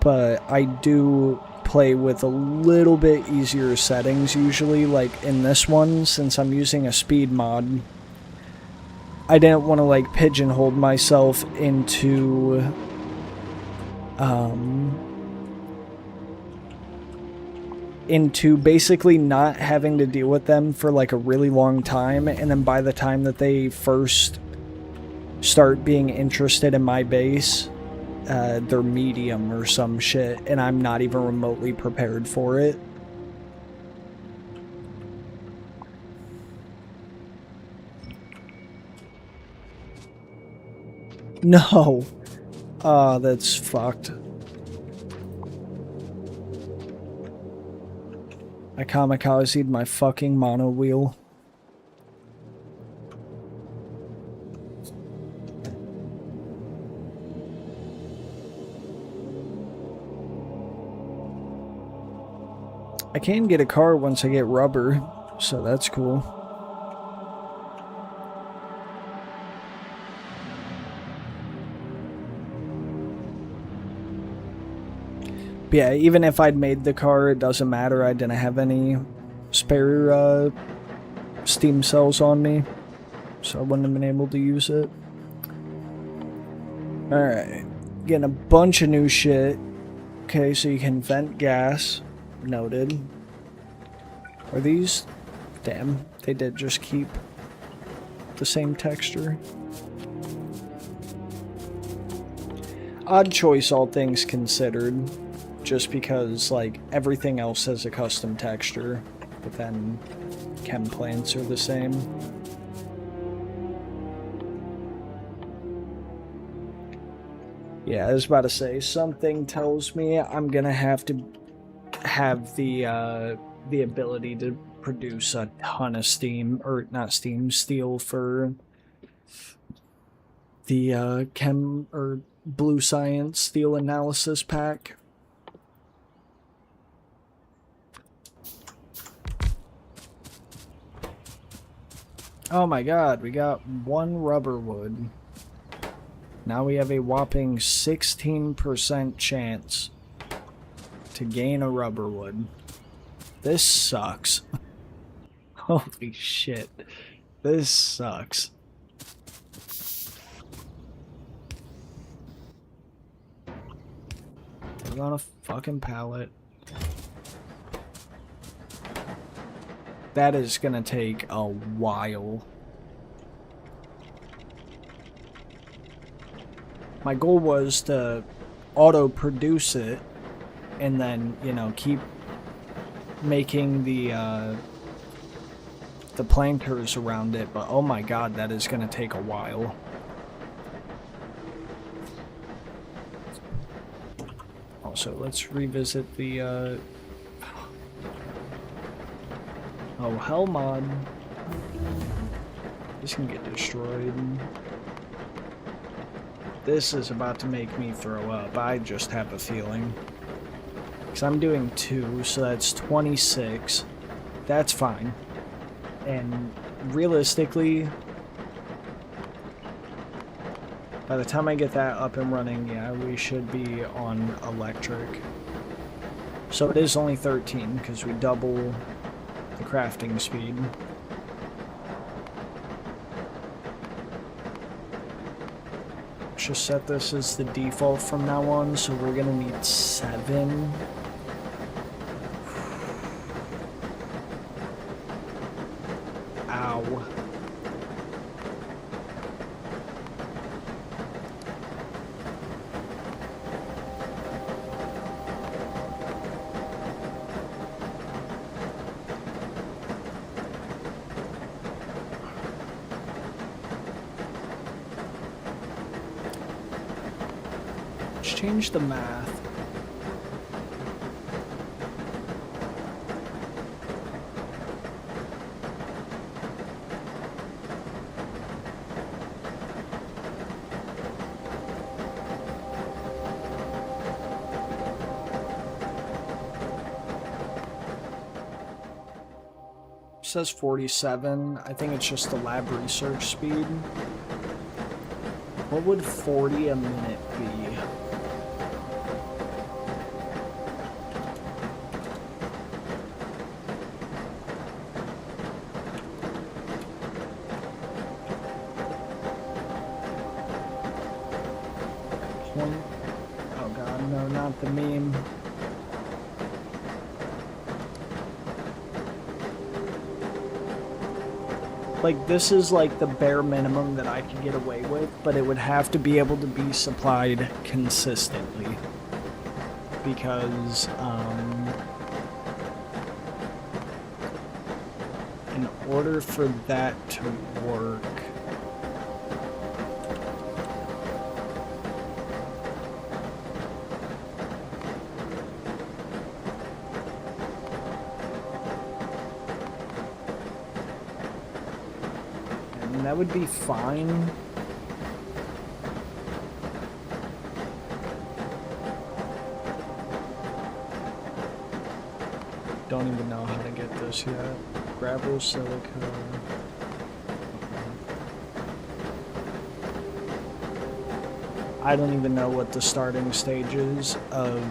but I do play with a little bit easier settings usually. Like in this one, since I'm using a speed mod, I didn't want to like pigeonhole myself into basically not having to deal with them for like a really long time, and then by the time that they first start being interested in my base, they're medium or some shit, and I'm not even remotely prepared for it. No. That's fucked. I kamikazed my fucking mono wheel. I can get a car once I get rubber, so that's cool. But yeah, even if I'd made the car, it doesn't matter. I didn't have any spare steam cells on me, so I wouldn't have been able to use it. Alright, getting a bunch of new shit. Okay, so you can vent gas. Noted. Are these... Damn, they did just keep the same texture. Odd choice, all things considered. Just because, like, everything else has a custom texture, but then chem plants are the same. Yeah, I was about to say, something tells me I'm gonna have to have the ability to produce a ton of steam, or not steam, steel for the chem or blue science steel analysis pack. Oh my god, we got 1 rubber wood. Now we have a whopping 16% chance to gain a rubber wood. This sucks. Holy shit. This sucks. Put it on a fucking pallet. That is gonna take a while. My goal was to auto-produce it and then, you know, keep making the planters around it, but oh my god, that is gonna take a while. Also, let's revisit the, Oh, hell mod. This can get destroyed. This is about to make me throw up. I just have a feeling. Because I'm doing 2, so that's 26. That's fine. And realistically, by the time I get that up and running, yeah, we should be on electric. So it is only 13, because we double the crafting speed. Just set this as the default from now on, so we're gonna need 7. Ow. Let's change the math. It says 47. I think it's just the lab research speed. What would 40 a minute be? Oh god, no, not the meme. Like, this is like the bare minimum that I could get away with, but it would have to be able to be supplied consistently. Because, in order for that to work, that would be fine. Don't even know how to get this yet. Gravel, silica. I don't even know what the starting stages of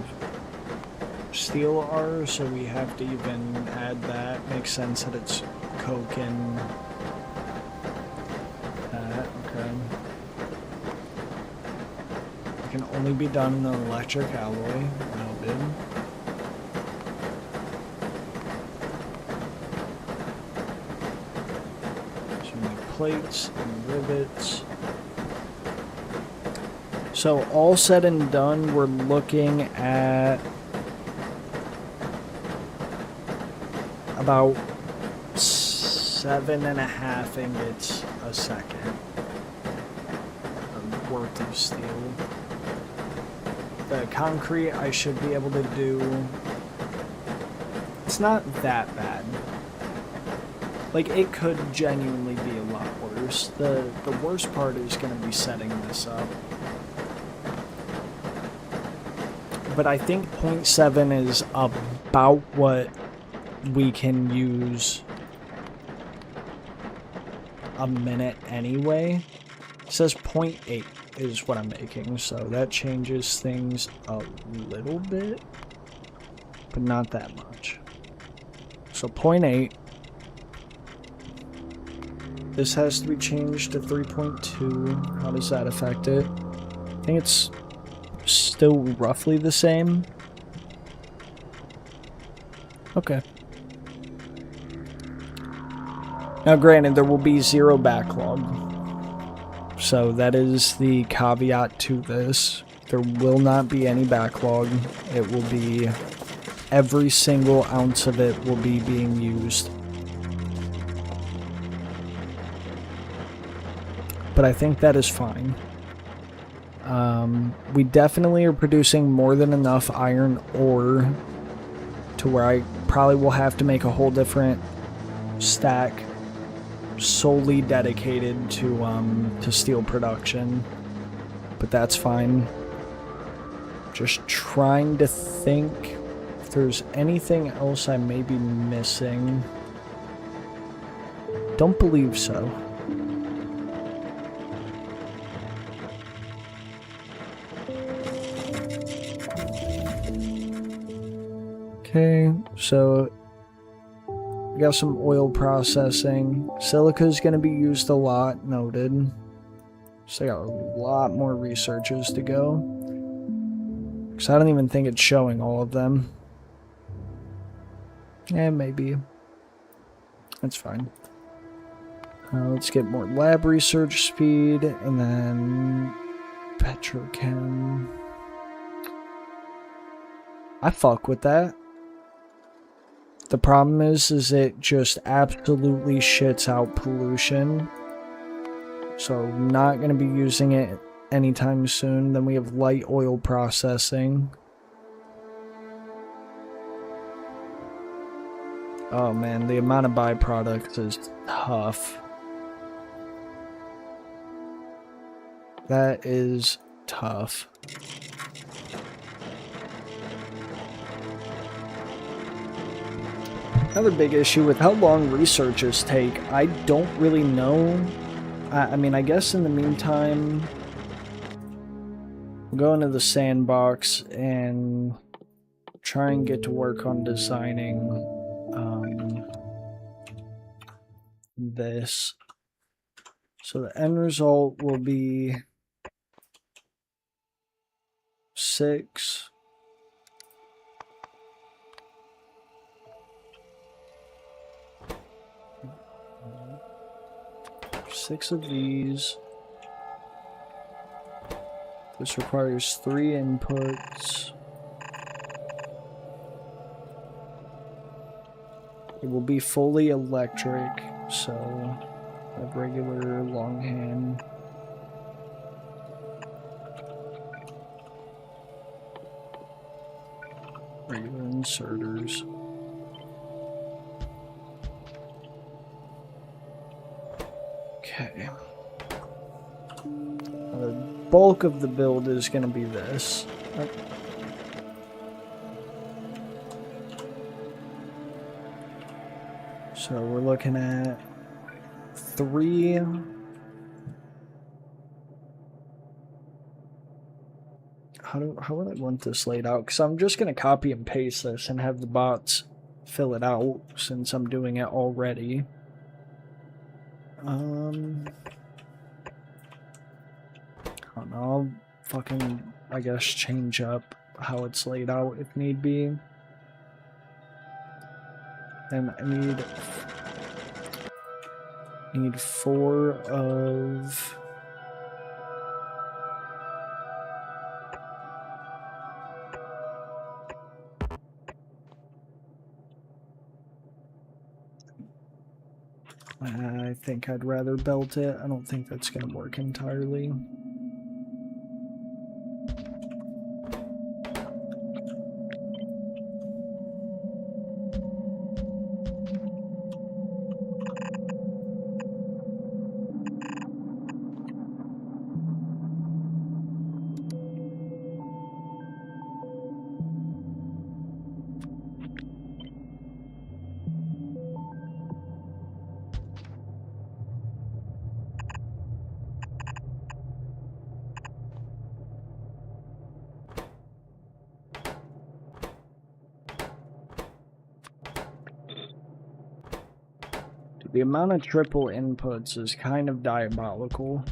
steel are, so we have to even add that. Makes sense that it's coke and that. Okay. It can only be done in an electric alloy. Noted. plates and rivets. So all said and done, we're looking at about 7.5 ingots a second worth of steel. The concrete I should be able to do. It's not that bad. Like, it could genuinely be a lot worse. The worst part is going to be setting this up. But I think 0.7 is about what we can use a minute anyway. It says 0.8 is what I'm making, so that changes things a little bit, but not that much. So 0.8. This has to be changed to 3.2. How does that affect it? I think it's still roughly the same. Okay. Now granted, there will be 0 backlog. So that is the caveat to this. There will not be any backlog. It will be every single ounce of it will be being used. But I think that is fine. We definitely are producing more than enough iron ore to where I probably will have to make a whole different stack solely dedicated to steel production, but that's fine. Just trying to think if there's anything else I may be missing. Don't believe so. Okay, so we got some oil processing. Silica is going to be used a lot, noted. So I got a lot more researches to go. Because I don't even think it's showing all of them. Yeah, maybe. That's fine. Let's get more lab research speed, and then petrochem. I fuck with that. The problem is it just absolutely shits out pollution. So not going to be using it anytime soon. Then we have light oil processing. Oh man, the amount of byproducts is tough. That is tough. Another big issue with how long researches take, I don't really know. I mean, I guess in the meantime, we'll go into the sandbox and try and get to work on designing this. So the end result will be 6. Six of these. This requires 3 inputs. It will be fully electric, so I have regular longhand. Regular inserters. Okay. The bulk of the build is going to be this. So we're looking at 3. How would I want this laid out? Because I'm just going to copy and paste this and have the bots fill it out since I'm doing it already. I don't know, I'll fucking, I guess, change up how it's laid out if need be. And I need Need 4 of... I think I'd rather belt it. I don't think that's going to work entirely. The amount of triple inputs is kind of diabolical.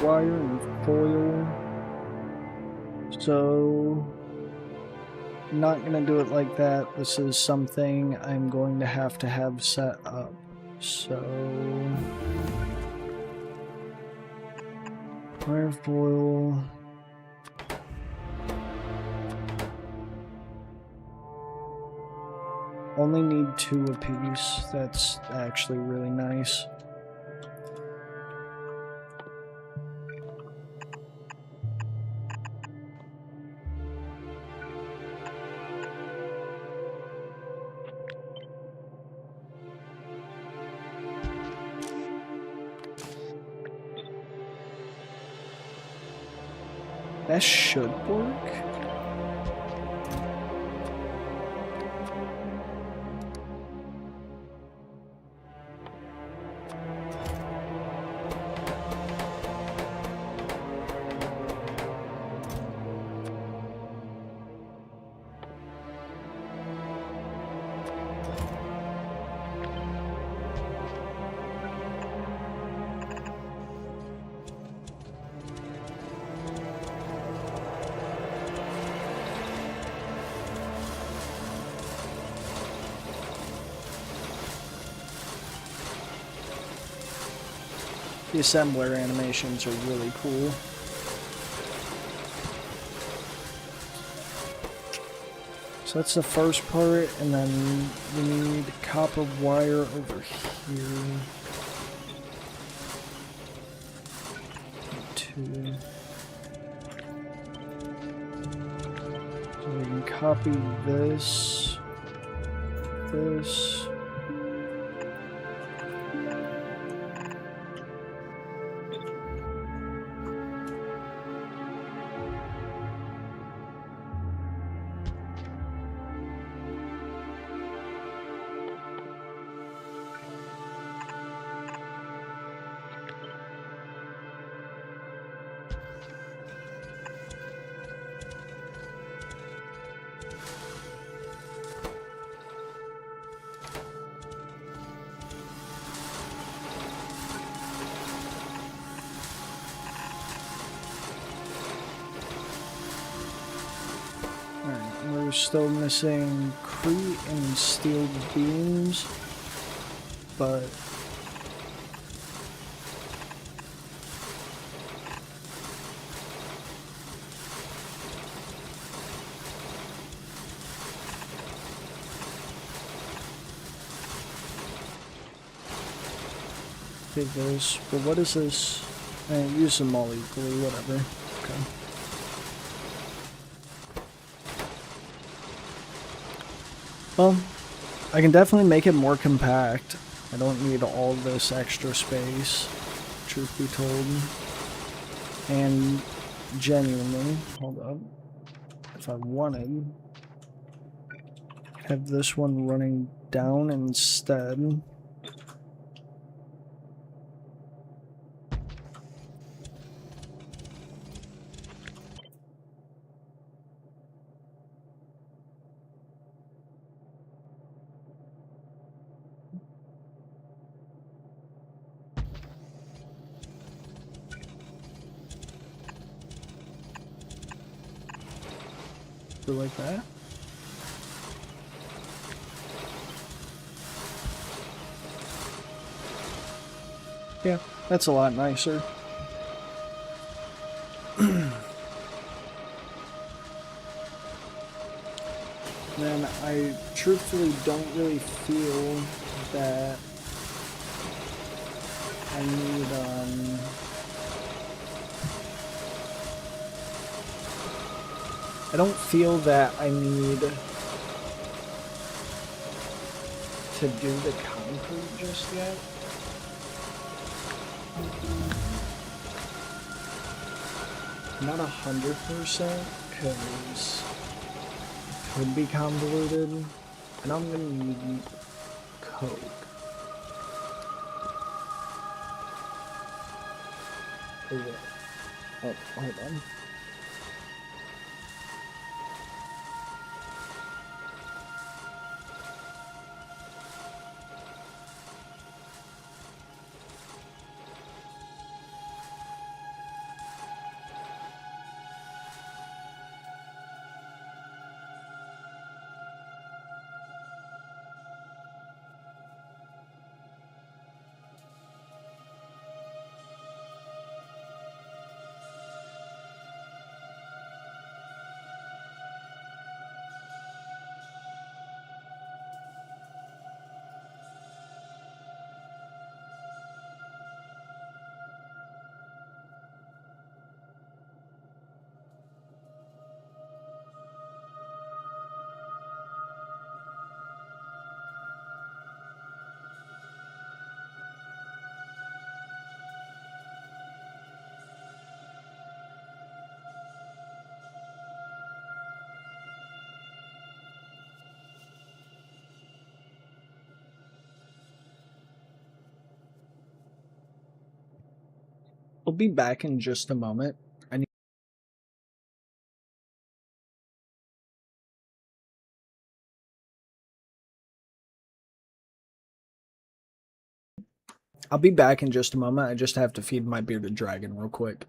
Wire and foil. So, I'm not gonna do it like that. This is something I'm going to have set up. So, wire foil. Only need 2 apiece. That's actually really nice. That should work. The assembler animations are really cool. So that's the first part, and then we need copper wire over here. 2. So we can copy this. We're still missing Crete and steel beams, but take this. But what is this? Use them all equally, whatever. Okay. Well, I can definitely make it more compact. I don't need all this extra space, truth be told. And genuinely, hold up, if I wanted, have this one running down instead. Do like that. Yeah, that's a lot nicer. Then I truthfully don't really feel that I need, I don't feel that I need to do the concrete just yet. Not 100%, because it could be convoluted, and I'm gonna need coke. Oh, hold on. I'll be back in just a moment. I'll be back in just a moment. I just have to feed my bearded dragon real quick.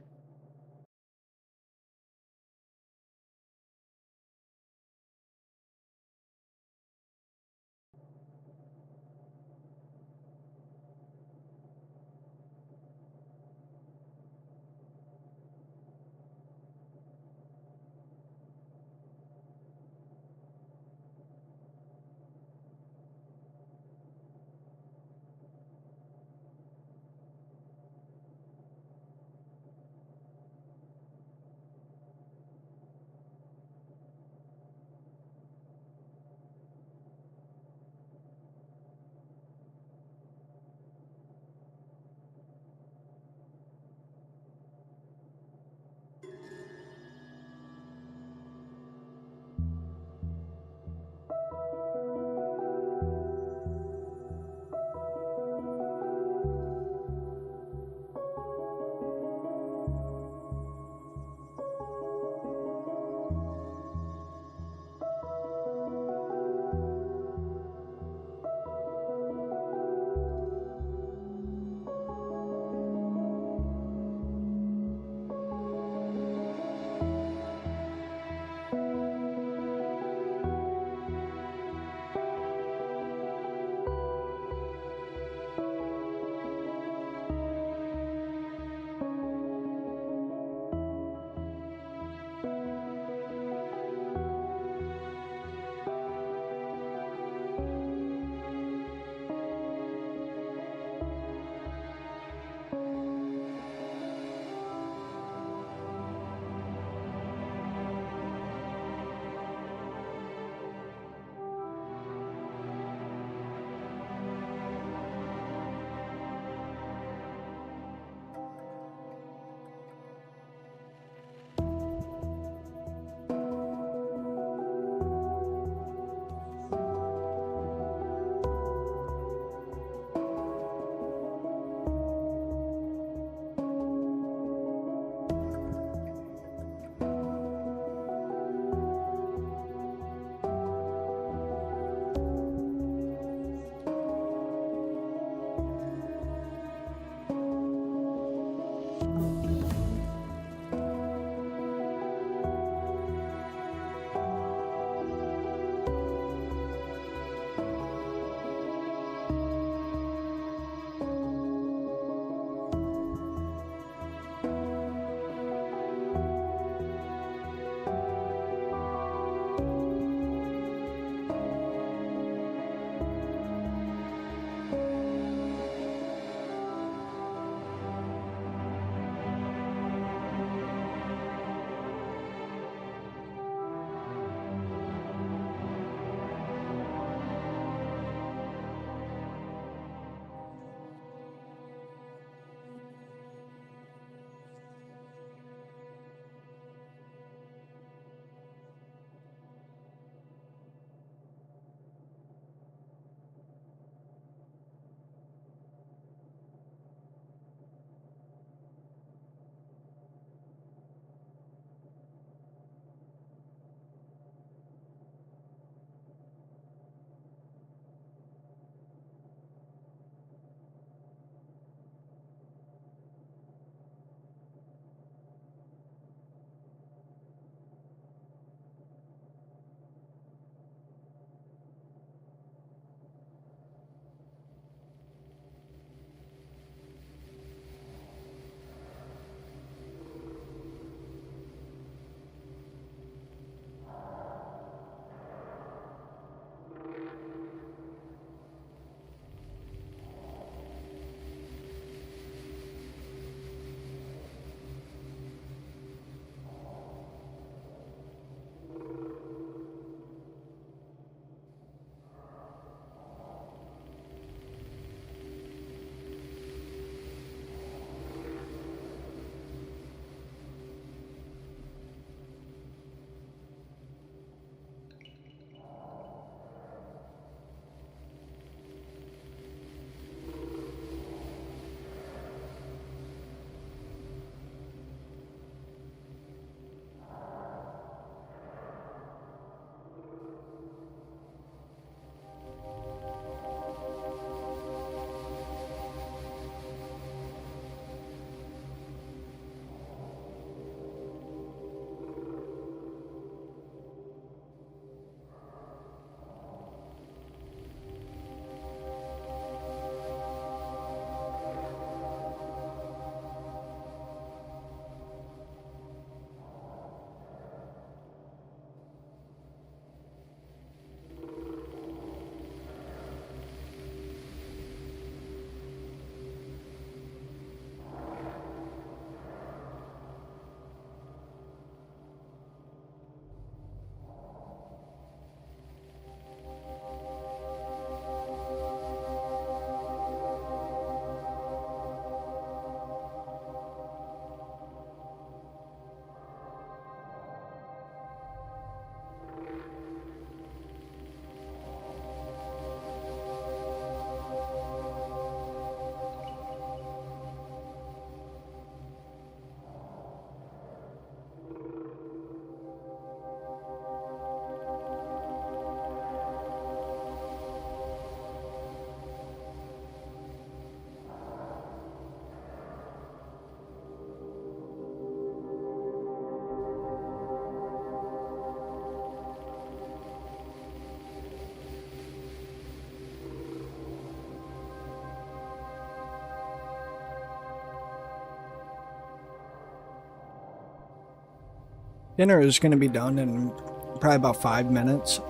Dinner is going to be done in probably about 5 minutes.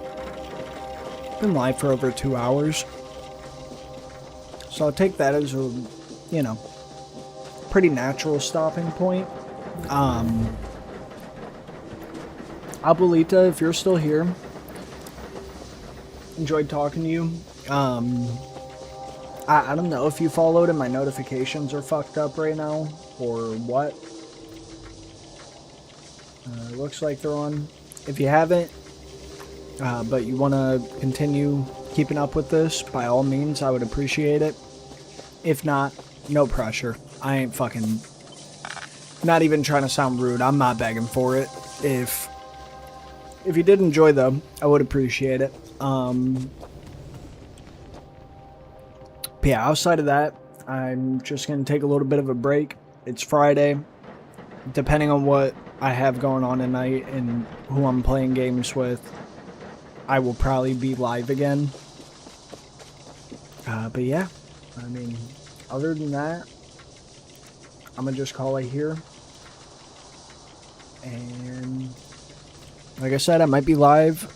Been live for over 2 hours. So I'll take that as a, you know, pretty natural stopping point. Abuelita, if you're still here, enjoyed talking to you. I don't know if you followed and my notifications are fucked up right now or what. Looks like they're on. If you haven't, but you want to continue keeping up with this, by all means, I would appreciate it. If not, no pressure. I ain't fucking... Not even trying to sound rude. I'm not begging for it. If you did enjoy, though, I would appreciate it. But yeah, outside of that, I'm just going to take a little bit of a break. It's Friday. Depending on what I have going on tonight and who I'm playing games with, I will probably be live again. But yeah, I mean, other than that, I'm going to just call it here. And like I said, I might be live